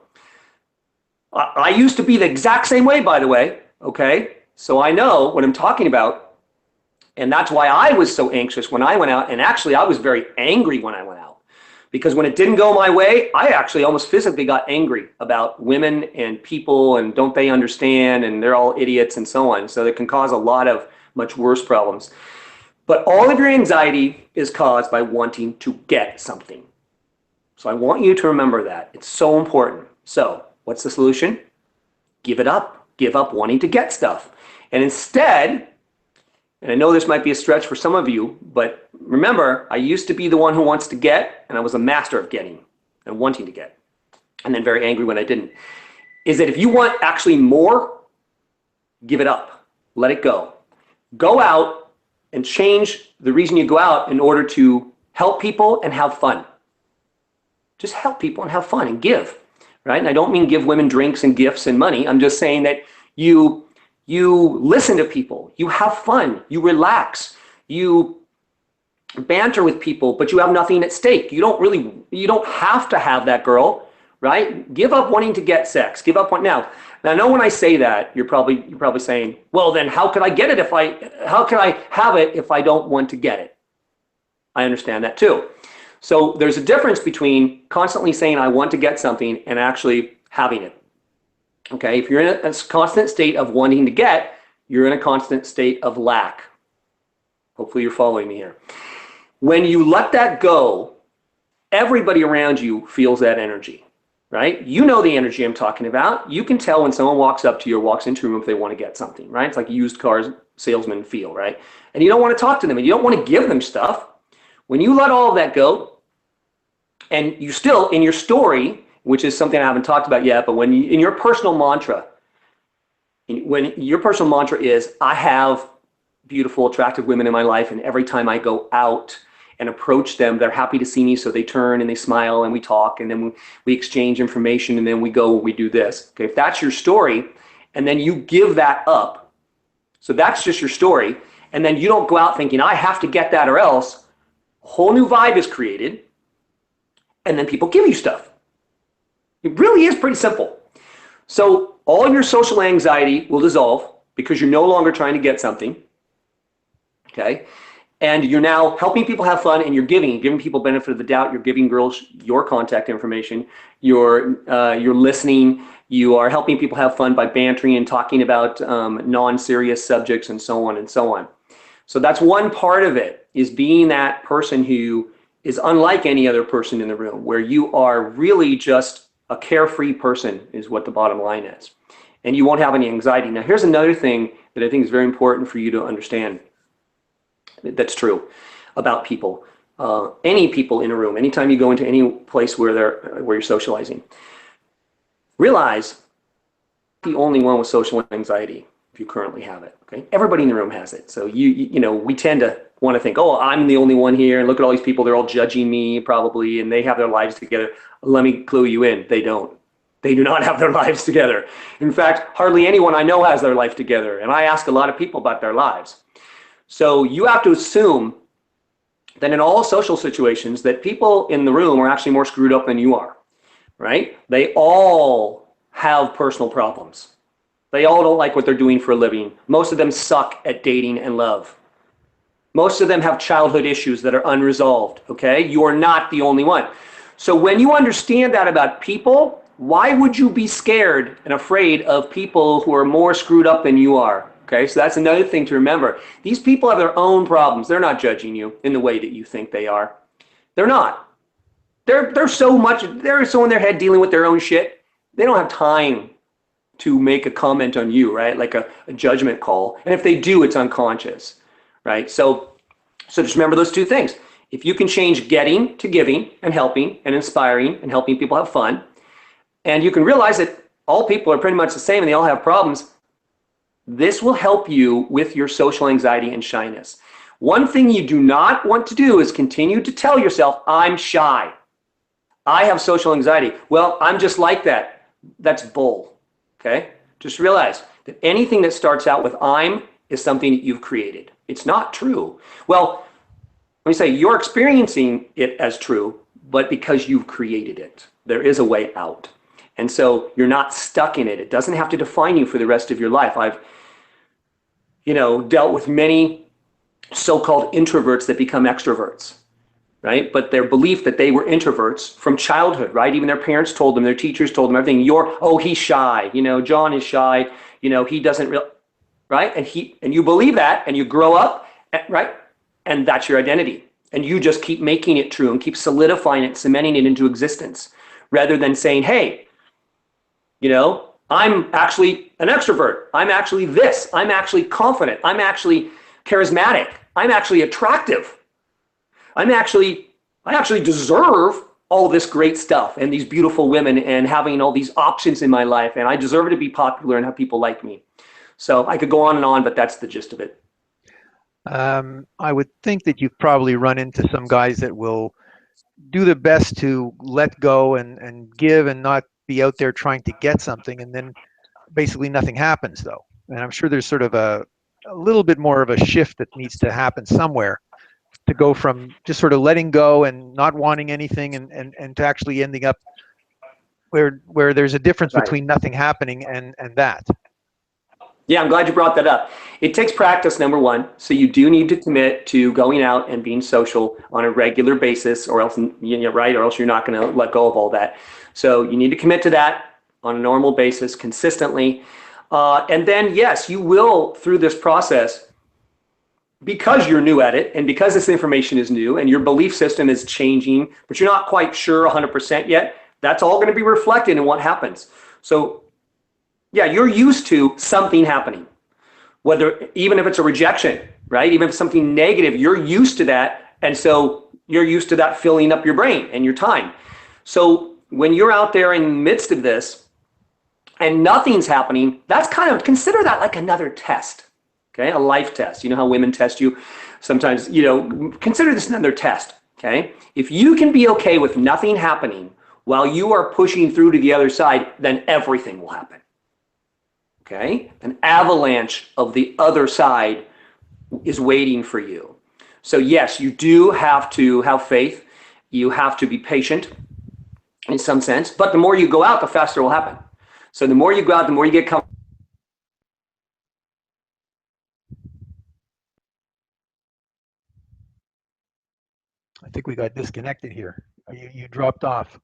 I used to be the exact same way, by the way. Okay. So I know what I'm talking about. And that's why I was so anxious when I went out. And actually, I was very angry when I went out. Because when it didn't go my way, I actually almost physically got angry about women and people and don't they understand and they're all idiots and so on. So it can cause a lot of much worse problems. But all of your anxiety is caused by wanting to get something. So I want you to remember that. It's so important. So what's the solution? Give it up. Give up wanting to get stuff. And instead, and I know this might be a stretch for some of you, but remember, I used to be the one who wants to get, and I was a master of getting and wanting to get, and then very angry when I didn't. Is that if you want actually more, give it up. Let it go. Go out and change the reason you go out in order to help people and have fun. Just help people and have fun and give, right? And I don't mean give women drinks and gifts and money. I'm just saying that you listen to people, you have fun, you relax, you banter with people, but you have nothing at stake. You don't have to have that girl, right? Give up wanting to get sex. Give up now. I know when I say that, you're probably saying, well, then how could I get it how can I have it if I don't want to get it? I understand that too. So there's a difference between constantly saying I want to get something and actually having it. Okay, if you're in a constant state of wanting to get, you're in a constant state of lack. Hopefully you're following me here. When you let that go, everybody around you feels that energy, right? You know the energy I'm talking about. You can tell when someone walks up to you or walks into a room if they want to get something, right? It's like a used car salesman feel, right? And you don't want to talk to them and you don't want to give them stuff. When you let all of that go, and you still, in your story, which is something I haven't talked about yet, but in your personal mantra, when your personal mantra is, I have beautiful, attractive women in my life, and every time I go out and approach them, they're happy to see me, so they turn and they smile and we talk, and then we exchange information, and then we do this. Okay, if that's your story, and then you give that up, so that's just your story, and then you don't go out thinking, I have to get that or else, a whole new vibe is created, and then people give you stuff. It really is pretty simple. So all your social anxiety will dissolve because you're no longer trying to get something, okay? And you're now helping people have fun, and you're giving people benefit of the doubt. You're giving girls your contact information. You're listening. You are helping people have fun by bantering and talking about non-serious subjects and so on and so on. So that's one part of it, is being that person who is unlike any other person in the room, where you are really just a carefree person is what the bottom line is. And you won't have any anxiety. Now, here's another thing that I think is very important for you to understand that's true about people. Any people in a room, anytime you go into any place where you're socializing, realize the only one with social anxiety if you currently have it. Okay, everybody in the room has it. So we tend to want to think, oh, I'm the only one here, and look at all these people, they're all judging me probably, and they have their lives together. Let me clue you in, they don't. They do not have their lives together. In fact, hardly anyone I know has their life together, and I ask a lot of people about their lives. So you have to assume that in all social situations that people in the room are actually more screwed up than you are, right? They all have personal problems. They all don't like what they're doing for a living. Most of them suck at dating and love. Most of them have childhood issues that are unresolved, okay? You are not the only one. So when you understand that about people, why would you be scared and afraid of people who are more screwed up than you are? Okay, so that's another thing to remember. These people have their own problems. They're not judging you in the way that you think they are. They're not. They're so in their head dealing with their own shit. They don't have time to make a comment on you, right? Like a judgment call. And if they do, it's unconscious, right? So just remember those two things. If you can change getting to giving and helping and inspiring and helping people have fun, and you can realize that all people are pretty much the same and they all have problems, this will help you with your social anxiety and shyness. One thing you do not want to do is continue to tell yourself, I'm shy. I have social anxiety. Well, I'm just like that. That's bull, okay? Just realize that anything that starts out with I'm is something that you've created. It's not true. Well, let me say, you're experiencing it as true, but because you've created it. There is a way out. And so you're not stuck in it. It doesn't have to define you for the rest of your life. I've, dealt with many so-called introverts that become extroverts, right? But their belief that they were introverts from childhood, right? Even their parents told them, their teachers told them everything. He's shy. John is shy. He doesn't really, right? And you believe that, and you grow up, right? And that's your identity. And you just keep making it true and keep solidifying it, cementing it into existence, rather than saying, hey, I'm actually an extrovert. I'm actually this. I'm actually confident. I'm actually charismatic. I'm actually attractive. I actually deserve all this great stuff and these beautiful women and having all these options in my life. And I deserve to be popular and have people like me. So I could go on, but that's the gist of it. I would think that you've probably run into some guys that will do the best to let go and give and not be out there trying to get something, and then basically nothing happens though. And I'm sure there's sort of a little bit more of a shift that needs to happen somewhere to go from just sort of letting go and not wanting anything and to actually ending up where there's a difference Right. between nothing happening and that. Yeah, I'm glad you brought that up. It takes practice, number one. So you do need to commit to going out and being social on a regular basis, or else, right? Or else you're not going to let go of all that. So you need to commit to that on a normal basis, consistently. And then, yes, you will, through this process, because you're new at it and because this information is new and your belief system is changing, but you're not quite sure 100% yet, that's all going to be reflected in what happens. So yeah, you're used to something happening, even if it's a rejection, right? Even if it's something negative, you're used to that. And so you're used to that filling up your brain and your time. So when you're out there in the midst of this and nothing's happening, consider that like another test, okay? A life test. You know how women test you sometimes, consider this another test, okay? If you can be okay with nothing happening while you are pushing through to the other side, then everything will happen. Okay, an avalanche of the other side is waiting for you. So yes, you do have to have faith. You have to be patient in some sense, but the more you go out, the faster it will happen. So the more you go out, the more you get comfortable. I think we got disconnected here. You dropped off.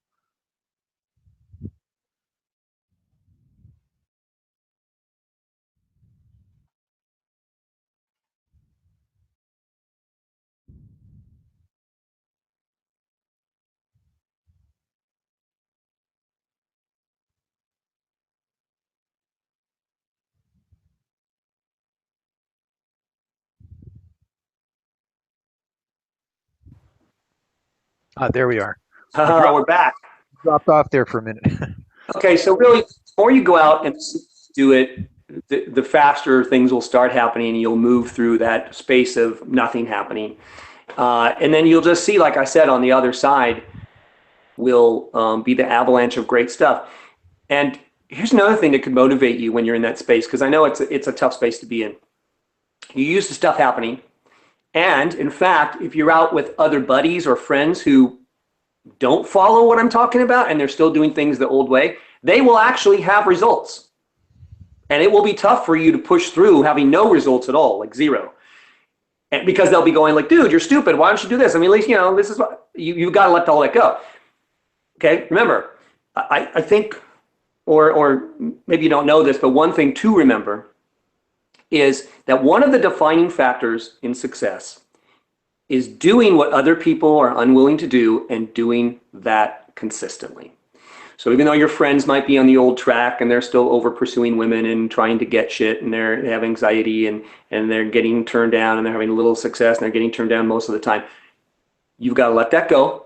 There we are. We're back. Dropped off there for a minute. Okay, so really, the more you go out and do it, the faster things will start happening, and you'll move through that space of nothing happening. And then you'll just see, like I said, on the other side will be the avalanche of great stuff. And here's another thing that could motivate you when you're in that space, because I know it's a tough space to be in. You use the stuff happening. And in fact, if you're out with other buddies or friends who don't follow what I'm talking about and they're still doing things the old way, they will actually have results. And it will be tough for you to push through having no results at all, like zero. And because they'll be going like, dude, you're stupid. Why don't you do this? I mean, at least, this is what you've got to let all that go. Okay, remember, I think, or maybe you don't know this, but one thing to remember is that one of the defining factors in success is doing what other people are unwilling to do and doing that consistently. So even though your friends might be on the old track and they're still over pursuing women and trying to get shit and they have anxiety and they're getting turned down and they're having a little success and they're getting turned down most of the time, you've got to let that go,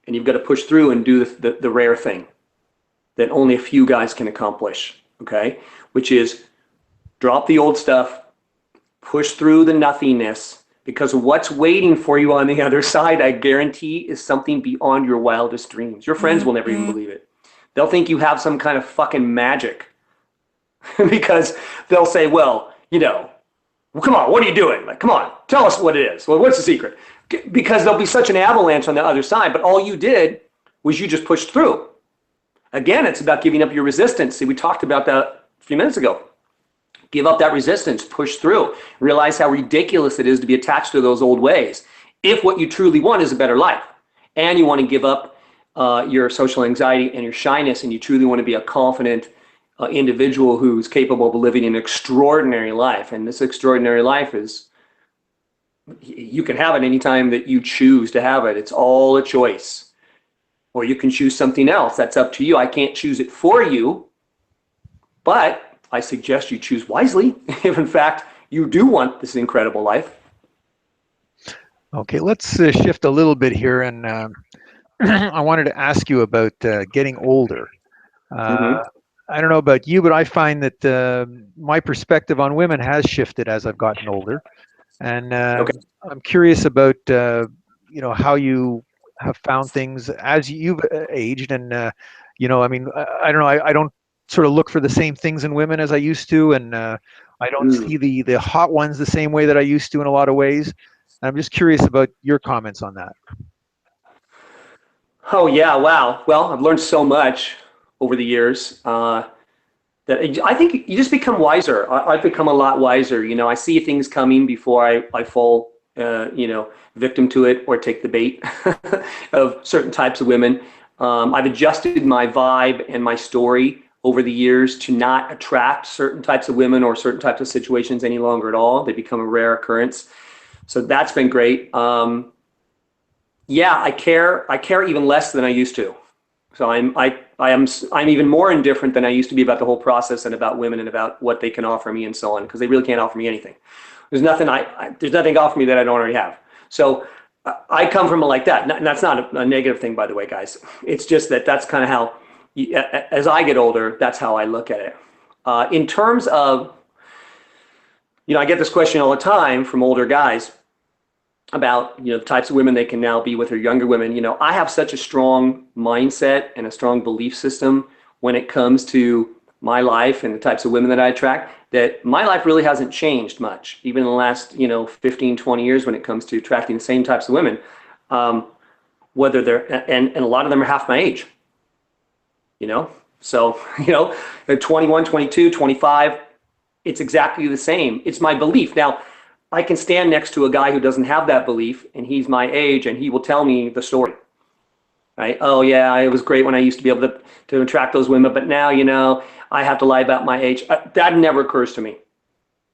and you've got to push through and do the rare thing that only a few guys can accomplish, okay? Which is drop the old stuff, push through the nothingness, because what's waiting for you on the other side, I guarantee, is something beyond your wildest dreams. Your friends will never even believe it. They'll think you have some kind of fucking magic because they'll say, well, come on, what are you doing? Like, come on, tell us what it is. Well, what's the secret? Because there'll be such an avalanche on the other side, but all you did was you just pushed through. Again, it's about giving up your resistance. See, we talked about that a few minutes ago. Give up that resistance, push through, realize how ridiculous it is to be attached to those old ways. If what you truly want is a better life, and you want to give up your social anxiety and your shyness, and you truly want to be a confident individual who's capable of living an extraordinary life, and this extraordinary life is, you can have it anytime that you choose to have it. It's all a choice. Or you can choose something else. That's up to you. I can't choose it for you, but I suggest you choose wisely if, in fact, you do want this incredible life. Okay, let's shift a little bit here, and I wanted to ask you about getting older. Mm-hmm. I don't know about you, but I find that my perspective on women has shifted as I've gotten older, and Okay. I'm curious about how you have found things as you've aged, and I mean, I don't know, I don't sort of look for the same things in women as I used to, and I don't see the hot ones the same way that I used to in a lot of ways. And I'm just curious about your comments on that. Oh, yeah. Wow. Well, I've learned so much over the years that I think you just become wiser. I've become a lot wiser. I see things coming before I fall, victim to it or take the bait of certain types of women. I've adjusted my vibe and my story over the years to not attract certain types of women or certain types of situations any longer at all. They become a rare occurrence. So that's been great. Yeah, I care even less than I used to. So I'm even more indifferent than I used to be about the whole process and about women and about what they can offer me and so on, because they really can't offer me anything. There's nothing to offer me that I don't already have. So I come from it like that. And that's not a negative thing, by the way, guys. It's just that's kind of how, as I get older, that's how I look at it. In terms of, I get this question all the time from older guys about the types of women they can now be with, or younger women. I have such a strong mindset and a strong belief system when it comes to my life and the types of women that I attract, that my life really hasn't changed much, even in the last 15, 20 years when it comes to attracting the same types of women, whether they're, and a lot of them are half my age, so they're 21, 22, 25. It's exactly the same. It's my belief. Now, I can stand next to a guy who doesn't have that belief, and he's my age, and he will tell me the story, right? Oh yeah, it was great when I used to be able to attract those women, but now, I have to lie about my age. That never occurs to me,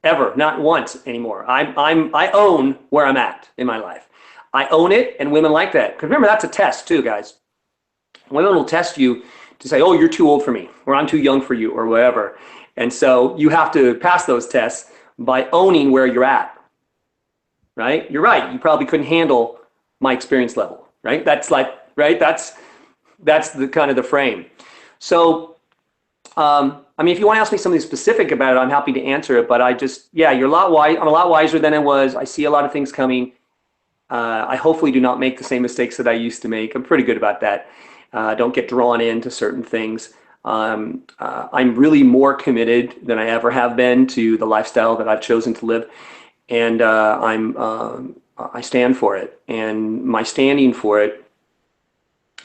ever, not once anymore. I own where I'm at in my life. I own it, and women like that. Because remember, that's a test too, guys. Women will test you to say, oh, you're too old for me, or I'm too young for you, or whatever. And so you have to pass those tests by owning where you're at. Right? You're right. You probably couldn't handle my experience level, right? That's the kind of the frame. So, if you want to ask me something specific about it, I'm happy to answer it, but I'm a lot wiser than I was. I see a lot of things coming. I hopefully do not make the same mistakes that I used to make. I'm pretty good about that. Don't get drawn into certain things. I'm really more committed than I ever have been to the lifestyle that I've chosen to live. And I stand for it, and my standing for it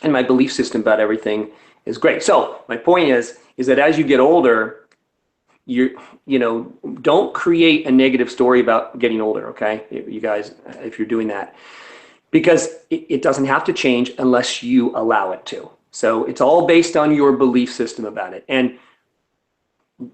and my belief system about everything is great. So my point is that as you get older, don't create a negative story about getting older, okay? You guys, if you're doing that, because it doesn't have to change unless you allow it to. So it's all based on your belief system about it. And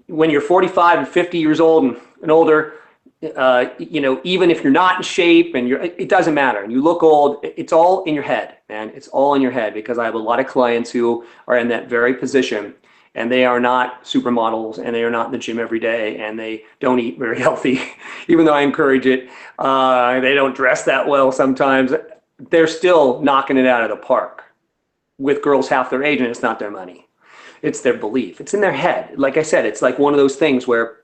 when you're 45 and 50 years old and older, even if you're not in shape and it doesn't matter and you look old, it's all in your head, man. It's all in your head, because I have a lot of clients who are in that very position, and they are not supermodels, and they are not in the gym every day, and they don't eat very healthy, even though I encourage it. They don't dress that well sometimes. they're still knocking it out of the park with girls half their age, and it's not their money. It's their belief. It's in their head. Like I said, it's like one of those things where,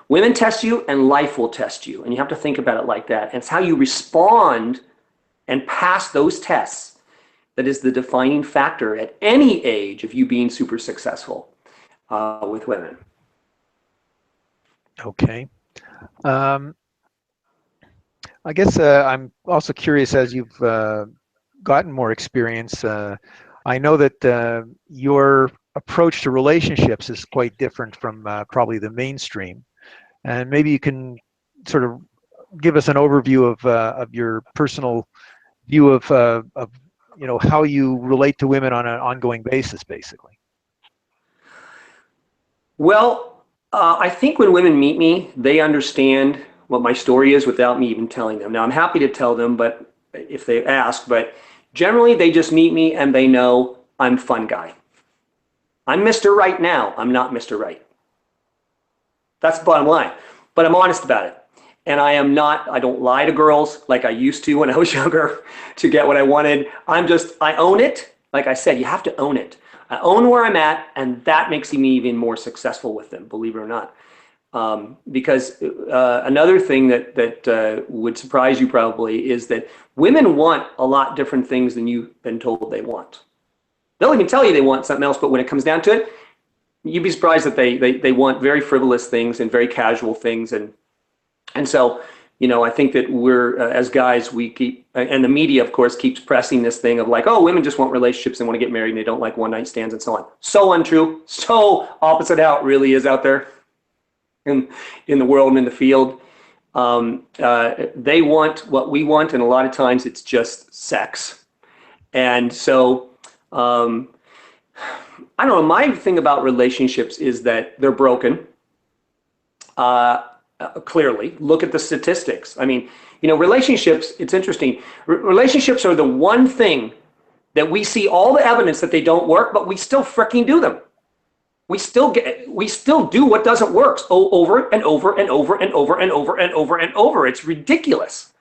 women test you and life will test you. And you have to think about it like that. And it's how you respond and pass those tests that is the defining factor at any age of you being super successful with women. Okay. I guess I'm also curious as you've gotten more experience. I know that your approach to relationships is quite different from probably the mainstream, and maybe you can sort of give us an overview of your personal view of how you relate to women on an ongoing basis, basically. Well, I think when women meet me, they understand what my story is without me even telling them. Now, I'm happy to tell them, but if they ask, but generally they just meet me and they know I'm fun guy. I'm Mr. Right now. I'm not Mr. Right. That's the bottom line. But I'm honest about it. And I don't lie to girls like I used to when I was younger to get what I wanted. I own it. Like I said, you have to own it. I own where I'm at, and that makes me even more successful with them, believe it or not. Because another thing that would surprise you probably is that women want a lot different things than you've been told they want. They'll even tell you they want something else, but when it comes down to it, you'd be surprised that they want very frivolous things and very casual things. And so, I think that we're, as guys, we keep, and the media, of course, keeps pressing this thing of like, oh, women just want relationships and want to get married and they don't like one-night stands and so on. So untrue, so opposite how it really is out there in the world and in the field. They want what we want, and a lot of times it's just sex. And so, I don't know, my thing about relationships is that they're broken. Clearly, look at the statistics. I mean, relationships, it's interesting. Relationships are the one thing that we see all the evidence that they don't work, but we still freaking do them. We still do what doesn't work over and over and over and over and over and over and over. It's ridiculous.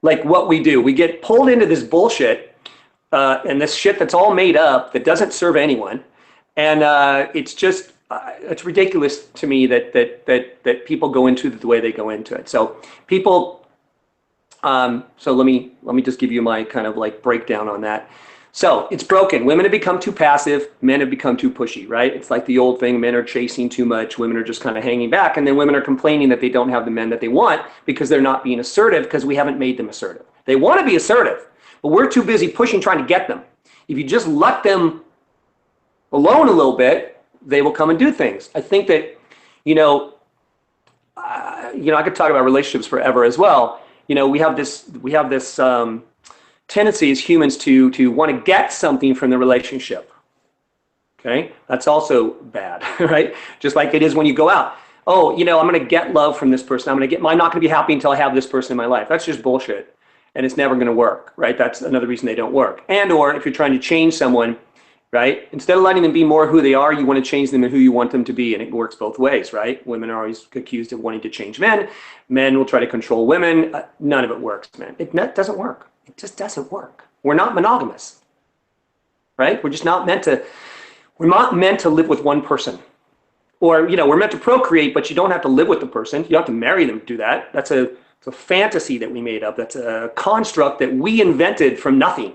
Like what we do, we get pulled into this bullshit and this shit that's all made up that doesn't serve anyone, and it's just. It's ridiculous to me that people go into it the way they go into it. So people, so let me just give you my kind of like breakdown on that. So it's broken. Women have become too passive. Men have become too pushy, right? It's like the old thing. Men are chasing too much. Women are just kind of hanging back. And then women are complaining that they don't have the men that they want because they're not being assertive because we haven't made them assertive. They want to be assertive, but we're too busy pushing, trying to get them. If you just let them alone a little bit, they will come and do things. I think that, I could talk about relationships forever as well. We have this tendency as humans to want to get something from the relationship. Okay, that's also bad, right? Just like it is when you go out. Oh, I'm going to get love from this person. I'm not going to be happy until I have this person in my life. That's just bullshit, and it's never going to work, right? That's another reason they don't work. And or if you're trying to change someone, right? Instead of letting them be more who they are, you want to change them and who you want them to be. And it works both ways, right? Women are always accused of wanting to change men. Men will try to control women. None of it works, man. It doesn't work. It just doesn't work. We're not monogamous, right? We're not meant to live with one person. Or, we're meant to procreate, but you don't have to live with the person. You don't have to marry them to do that. It's a fantasy that we made up. That's a construct that we invented from nothing.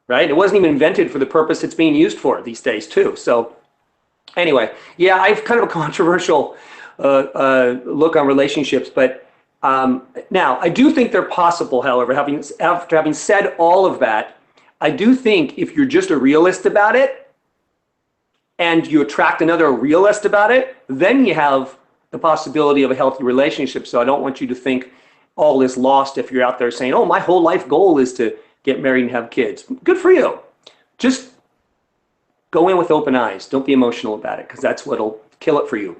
Right? It wasn't even invented for the purpose it's being used for these days too. So anyway, yeah, I have kind of a controversial look on relationships, but now I do think they're possible. However, after having said all of that, I do think if you're just a realist about it and you attract another realist about it, then you have the possibility of a healthy relationship. So I don't want you to think all is lost if you're out there saying, oh, my whole life goal is to get married and have kids. Good for you. Just go in with open eyes. Don't be emotional about it because that's what'll kill it for you.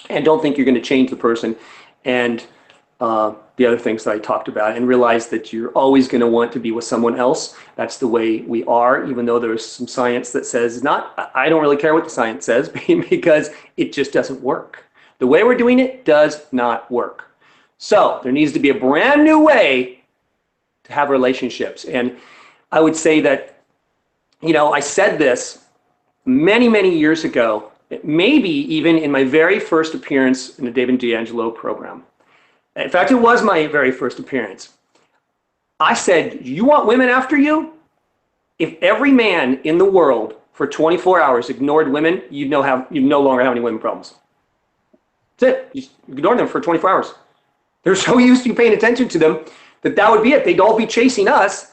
And don't think you're going to change the person and the other things that I talked about, and realize that you're always going to want to be with someone else. That's the way we are, even though there's some science that says not. I don't really care what the science says because it just doesn't work. The way we're doing it does not work. So there needs to be a brand new way to have relationships. And I would say that, I said this many, many years ago, maybe even in my very first appearance in the David D'Angelo program. In fact, it was my very first appearance. I said, you want women after you? If every man in the world for 24 hours ignored women, you'd no longer have any women problems. That's it. You ignore them for 24 hours. They're so used to you paying attention to them that would be it. They'd all be chasing us.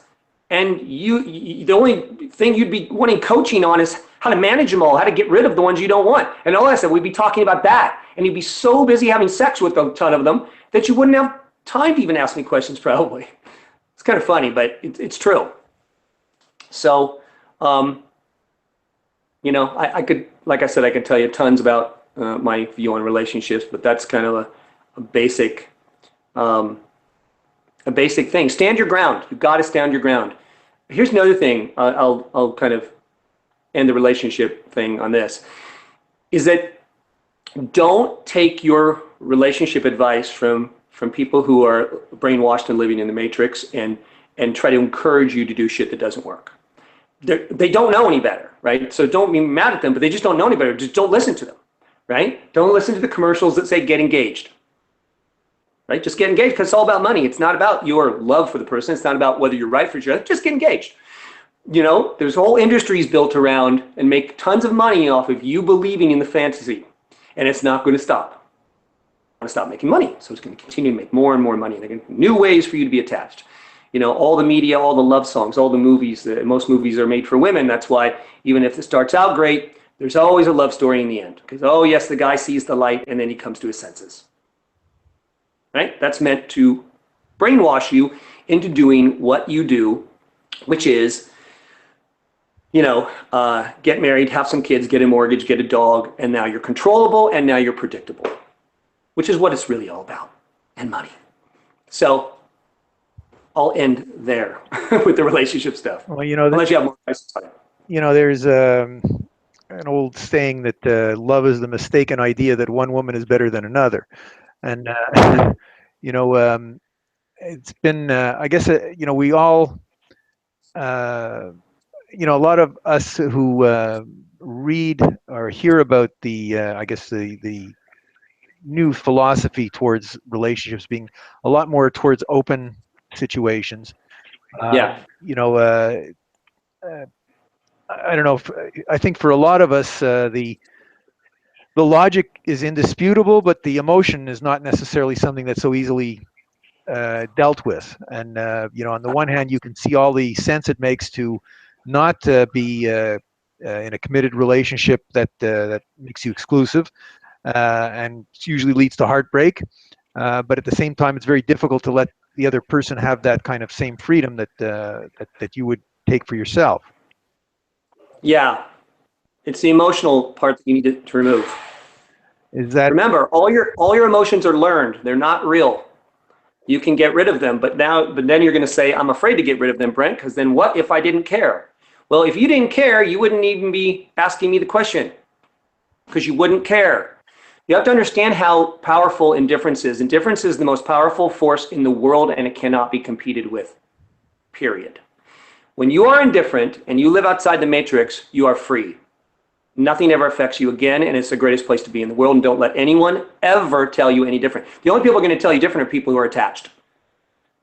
And the only thing you'd be wanting coaching on is how to manage them all, how to get rid of the ones you don't want. And all I said, we'd be talking about that. And you'd be so busy having sex with a ton of them that you wouldn't have time to even ask me questions, probably. It's kind of funny, but it's true. So, I could, like I said, I could tell you tons about my view on relationships, but that's kind of a basic thing. Stand your ground. You've got to stand your ground. Here's another thing. I'll kind of end the relationship thing on this, is that don't take your relationship advice from people who are brainwashed and living in the matrix and try to encourage you to do shit that doesn't work. They don't know any better, right? So don't be mad at them, but they just don't know any better. Just don't listen to them, right? Don't listen to the commercials that say get engaged, right? Just get engaged because it's all about money. It's not about your love for the person. It's not about whether you're right for each other. Just get engaged. There's whole industries built around and make tons of money off of you believing in the fantasy, and it's not going to stop. It's going to stop making money. So it's going to continue to make more and more money. And they're going to new ways for you to be attached. All the media, all the love songs, all the movies, most movies are made for women. That's why even if it starts out great, there's always a love story in the end. Because, oh yes, the guy sees the light and then he comes to his senses. Right? That's meant to brainwash you into doing what you do, which is, get married, have some kids, get a mortgage, get a dog, and now you're controllable and now you're predictable, which is what it's really all about, and money. So I'll end there with the relationship stuff. Well, unless you have more advice to tell you. There's an old saying that love is the mistaken idea that one woman is better than another. And, it's been, I guess, we all, a lot of us who read or hear about the new philosophy towards relationships being a lot more towards open situations. Yeah. I don't know. I think for a lot of us, the logic is indisputable, but the emotion is not necessarily something that's so easily dealt with. And on the one hand, you can see all the sense it makes to not be in a committed relationship that makes you exclusive, and usually leads to heartbreak. But at the same time, it's very difficult to let the other person have that kind of same freedom that you would take for yourself. Yeah, it's the emotional part that you need to remove. Is that? Remember, all your emotions are learned. They're not real. You can get rid of them, but then you're going to say, I'm afraid to get rid of them, Brent, because then what if I didn't care? Well, if you didn't care, you wouldn't even be asking me the question, because you wouldn't care. You have to understand how powerful indifference is. Indifference is the most powerful force in the world, and it cannot be competed with, period. When you are indifferent and you live outside the matrix, you are free. Nothing ever affects you again, and it's the greatest place to be in the world, and don't let anyone ever tell you any different. The only people who are going to tell you different are people who are attached.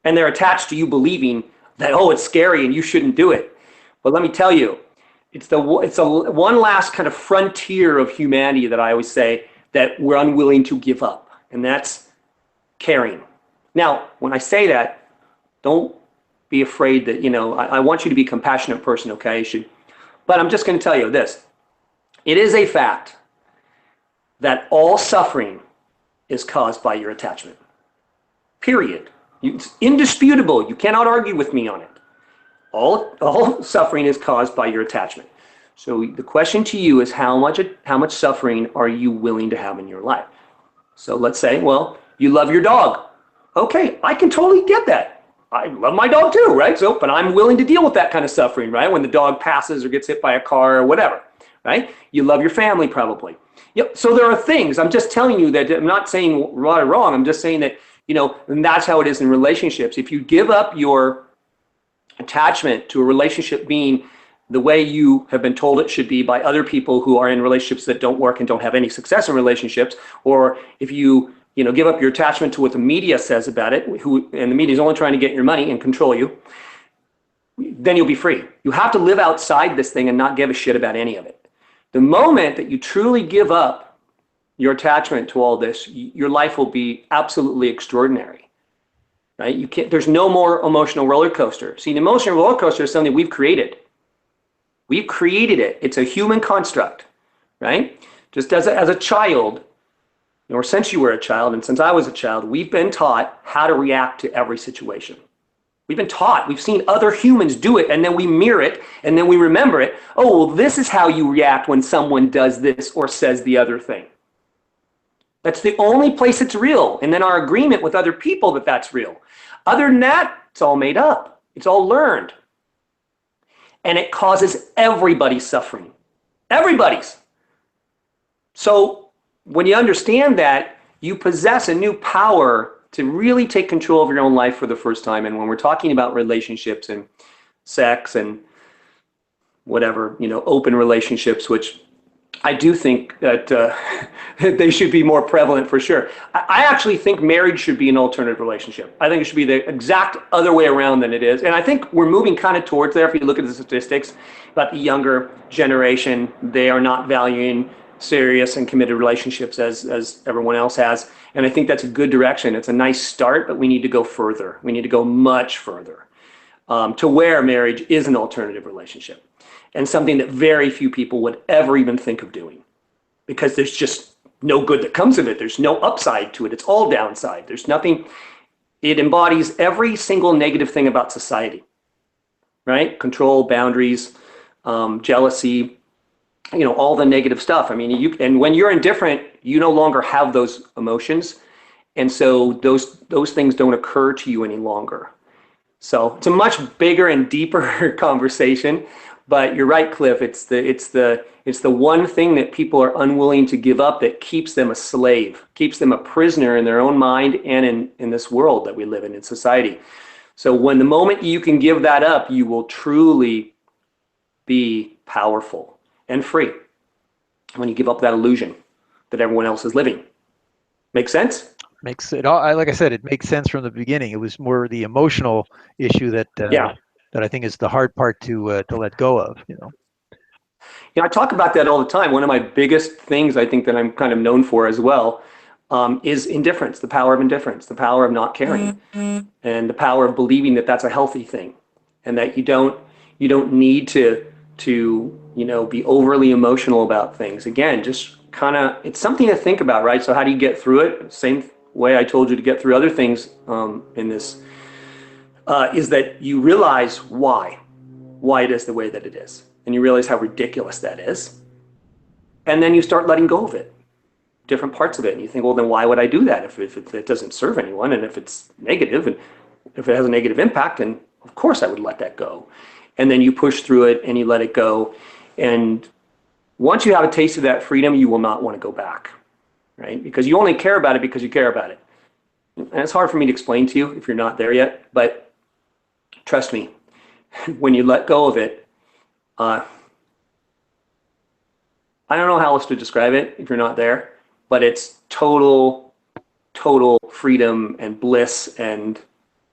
And they're attached to you believing that, oh, it's scary and you shouldn't do it. But let me tell you, it's a one last kind of frontier of humanity that I always say that we're unwilling to give up, and that's caring. Now, when I say that, don't be afraid that, I want you to be a compassionate person, okay? But I'm just going to tell you this. It is a fact that all suffering is caused by your attachment. Period. It's indisputable. You cannot argue with me on it. All suffering is caused by your attachment. So the question to you is how much suffering are you willing to have in your life? So let's say, well, you love your dog. Okay, I can totally get that. I love my dog too, right? But I'm willing to deal with that kind of suffering, right? When the dog passes or gets hit by a car or whatever. Right? You love your family probably. Yep. So there are things, I'm just telling you that I'm not saying right or wrong. I'm just saying that, and that's how it is in relationships. If you give up your attachment to a relationship being the way you have been told it should be by other people who are in relationships that don't work and don't have any success in relationships, or if you give up your attachment to what the media says about it, and the media is only trying to get your money and control you, then you'll be free. You have to live outside this thing and not give a shit about any of it. The moment that you truly give up your attachment to all this, your life will be absolutely extraordinary. Right? You can't. There's no more emotional roller coaster. See, the emotional roller coaster is something we've created. We've created it. It's a human construct, right? Just as a child, or since you were a child, and since I was a child, we've been taught how to react to every situation. We've been taught. We've seen other humans do it, and then we mirror it, and then we remember it. Oh, well, this is how you react when someone does this or says the other thing. That's the only place it's real. And then our agreement with other people that that's real. Other than that, it's all made up. It's all learned. And it causes everybody's suffering. Everybody's. So when you understand that, you possess a new power to really take control of your own life for the first time. And when we're talking about relationships and sex and whatever, open relationships, which I do think that they should be more prevalent for sure. I actually think marriage should be an alternative relationship. I think it should be the exact other way around than it is. And I think we're moving kind of towards there. If you look at the statistics about the younger generation, they are not valuing serious and committed relationships as everyone else has. And I think that's a good direction. It's a nice start, but we need to go further. We need to go much further to where marriage is an alternative relationship. And something that very few people would ever even think of doing, because there's just no good that comes of it. There's no upside to it. It's all downside. There's nothing. It embodies every single negative thing about society, right? Control, boundaries, jealousy, all the negative stuff. I mean, and when you're indifferent, you no longer have those emotions. And so those things don't occur to you any longer. So it's a much bigger and deeper conversation. But you're right, Cliff. It's the one thing that people are unwilling to give up that keeps them a slave, keeps them a prisoner in their own mind and in this world that we live in society. So when the moment you can give that up, you will truly be powerful and free. When you give up that illusion that everyone else is living. Make sense? Makes it all. Like I said, it makes sense from the beginning. It was more the emotional issue that I think is the hard part to let go of. I talk about that all the time. One of my biggest things I think that I'm kind of known for as well is indifference, the power of indifference, the power of not caring, and the power of believing that that's a healthy thing, and that you don't need to be overly emotional about things. Again, just kind of, it's something to think about, right? So how do you get through it? Same way I told you to get through other things in this, is that you realize why it is the way that it is. And you realize how ridiculous that is. And then you start letting go of it, different parts of it. And you think, well, then why would I do that if it doesn't serve anyone? And if it's negative, and if it has a negative impact, then of course I would let that go. And then you push through it and you let it go. And once you have a taste of that freedom, you will not want to go back, right? Because you only care about it because you care about it. And it's hard for me to explain to you if you're not there yet, but trust me, when you let go of it, I don't know how else to describe it if you're not there, but it's total freedom and bliss and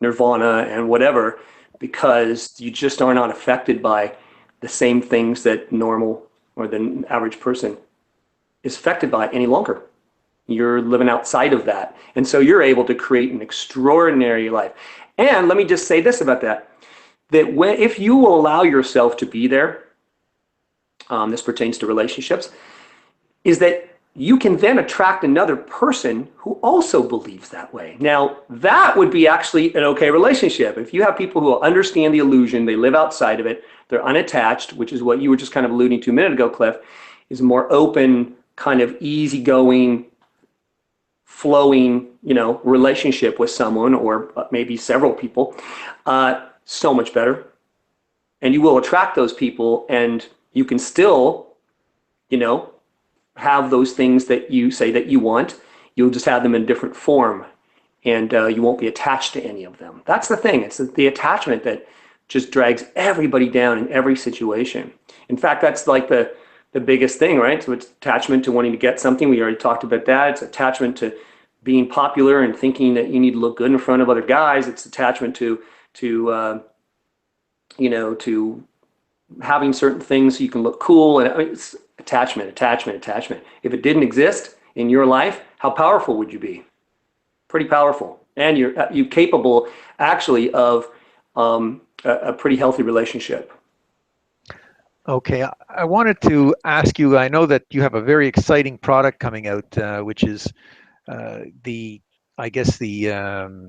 nirvana and whatever, because you just are not affected by the same things that normal or the average person is affected by any longer. You're living outside of that. And so you're able to create an extraordinary life. And let me just say this about that if you will allow yourself to be there, this pertains to relationships, is that you can then attract another person who also believes that way. Now, that would be actually an okay relationship. If you have people who understand the illusion, they live outside of it, they're unattached, which is what you were just kind of alluding to a minute ago, Cliff, is a more open, kind of easygoing, flowing, relationship with someone, or maybe several people, so much better. And you will attract those people, and you can still, have those things that you say that you want. You'll just have them in different form, and you won't be attached to any of them. That's the thing. It's the attachment just drags everybody down in every situation. In fact, that's like the biggest thing, right? So it's attachment to wanting to get something. We already talked about that. It's attachment to being popular and thinking that you need to look good in front of other guys. It's attachment to to having certain things so you can look cool. And I mean, it's attachment, attachment, attachment. If it didn't exist in your life, how powerful would you be? Pretty powerful, and you're capable actually of a pretty healthy relationship. Okay, I wanted to ask you. I know that you have a very exciting product coming out, which is the, I guess the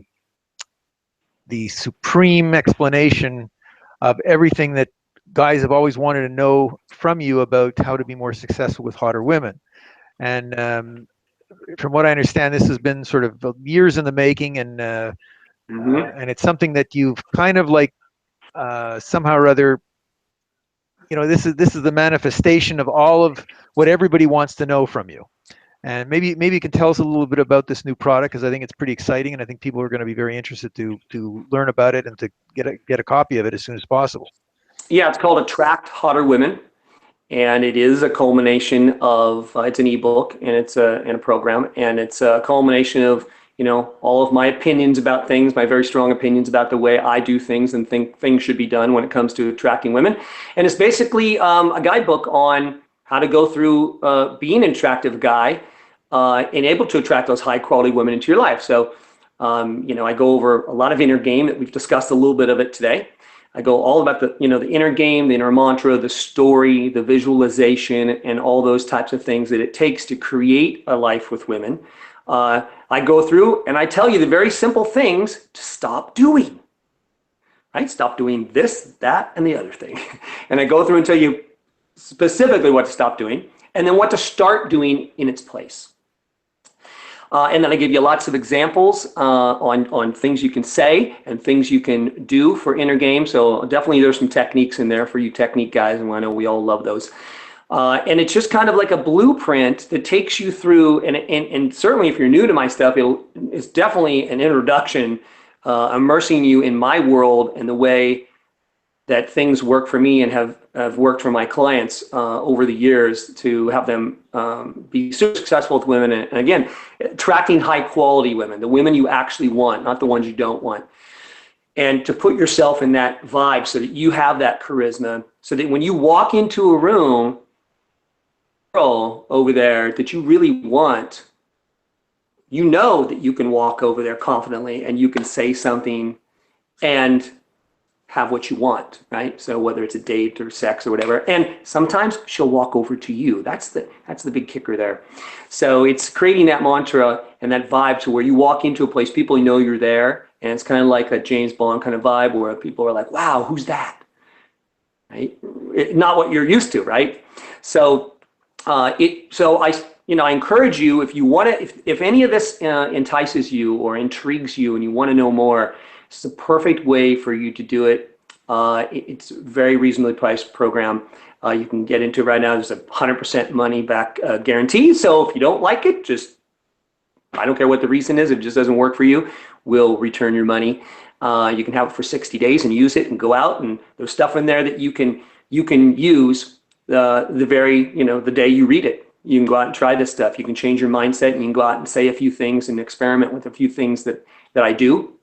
supreme explanation of everything that guys have always wanted to know from you about how to be more successful with hotter women. And from what I understand, this has been sort of years in the making, Mm-hmm. and it's something that you've kind of like somehow or other, this is the manifestation of all of what everybody wants to know from you. And maybe you can tell us a little bit about this new product, because I think it's pretty exciting, and I think people are going to be very interested to learn about it and to get a copy of it as soon as possible. Yeah, it's called Attract Hotter Women, and it is a culmination of it's an ebook and it's a program, and it's a culmination of all of my opinions about things, my very strong opinions about the way I do things and think things should be done when it comes to attracting women. And it's basically a guidebook on how to go through being an attractive guy and able to attract those high quality women into your life. So I go over a lot of inner game that we've discussed a little bit of it today. I go all about the inner game, the inner mantra, the story, the visualization, and all those types of things that it takes to create a life with women. I go through and I tell you the very simple things to stop doing. Right? Stop doing this, that, and the other thing. And I go through and tell you specifically what to stop doing and then what to start doing in its place. And then I give you lots of examples on things you can say and things you can do for inner game. So definitely there's some techniques in there for you technique guys, and I know we all love those. And it's just kind of like a blueprint that takes you through, and certainly if you're new to my stuff, it's definitely an introduction, immersing you in my world and the way that things work for me and have worked for my clients over the years to have them be super successful with women. And again, attracting high quality women, the women you actually want, not the ones you don't want. And to put yourself in that vibe so that you have that charisma, so that when you walk into a room, girl over there that you really want, you know that you can walk over there confidently and you can say something and have what you want, right? So whether it's a date or sex or whatever, and sometimes she'll walk over to you. That's the big kicker there. So it's creating that mantra and that vibe to where you walk into a place, people know you're there, and it's kind of like a James Bond kind of vibe where people are like, "Wow, who's that?" Right? Not what you're used to, right? So I encourage you, if you want to, if any of this entices you or intrigues you and you want to know more, it's the perfect way for you to do it. It's a very reasonably priced program. You can get into it right now. There's a 100% money back guarantee. So if you don't like it, I don't care what the reason is, it just doesn't work for you, we'll return your money. You can have it for 60 days and use it and go out, and there's stuff in there that you can use the day you read it. You can go out and try this stuff. You can change your mindset, and you can go out and say a few things and experiment with a few things that I do.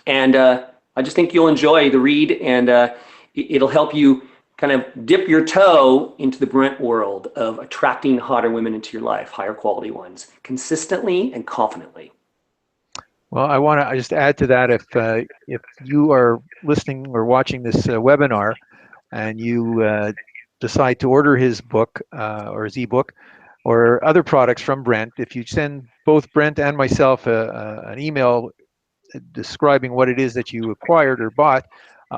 And I just think you'll enjoy the read, and it'll help you kind of dip your toe into the Brent world of attracting hotter women into your life, higher quality ones, consistently and confidently. Well, I want to just add to that, if you are listening or watching this webinar and you decide to order his book or his ebook or other products from Brent, if you send both Brent and myself an email describing what it is that you acquired or bought,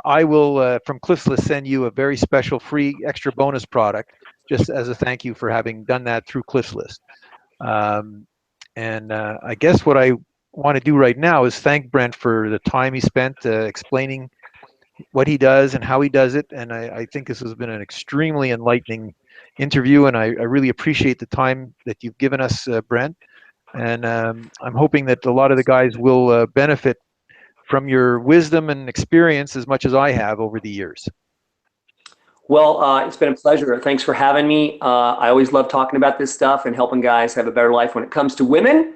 I will, from Cliffslist, send you a very special free extra bonus product just as a thank you for having done that through Cliffslist. And I guess what I want to do right now is thank Brent for the time he spent explaining what he does and how he does it. And I think this has been an extremely enlightening interview, and I really appreciate the time that you've given us, Brent. And I'm hoping that a lot of the guys will benefit from your wisdom and experience as much as I have over the years. Well, it's been a pleasure. Thanks for having me. I always love talking about this stuff and helping guys have a better life when it comes to women.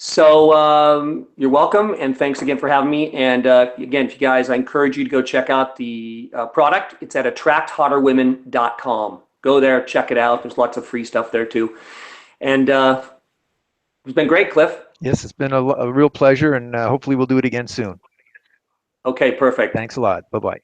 So you're welcome, and thanks again for having me. And again, if you guys, I encourage you to go check out the product. It's at attracthotterwomen.com. Go there, check it out. There's lots of free stuff there too. And it's been great, Cliff. Yes, it's been a real pleasure, and hopefully we'll do it again soon. Okay, perfect. Thanks a lot. Bye-bye.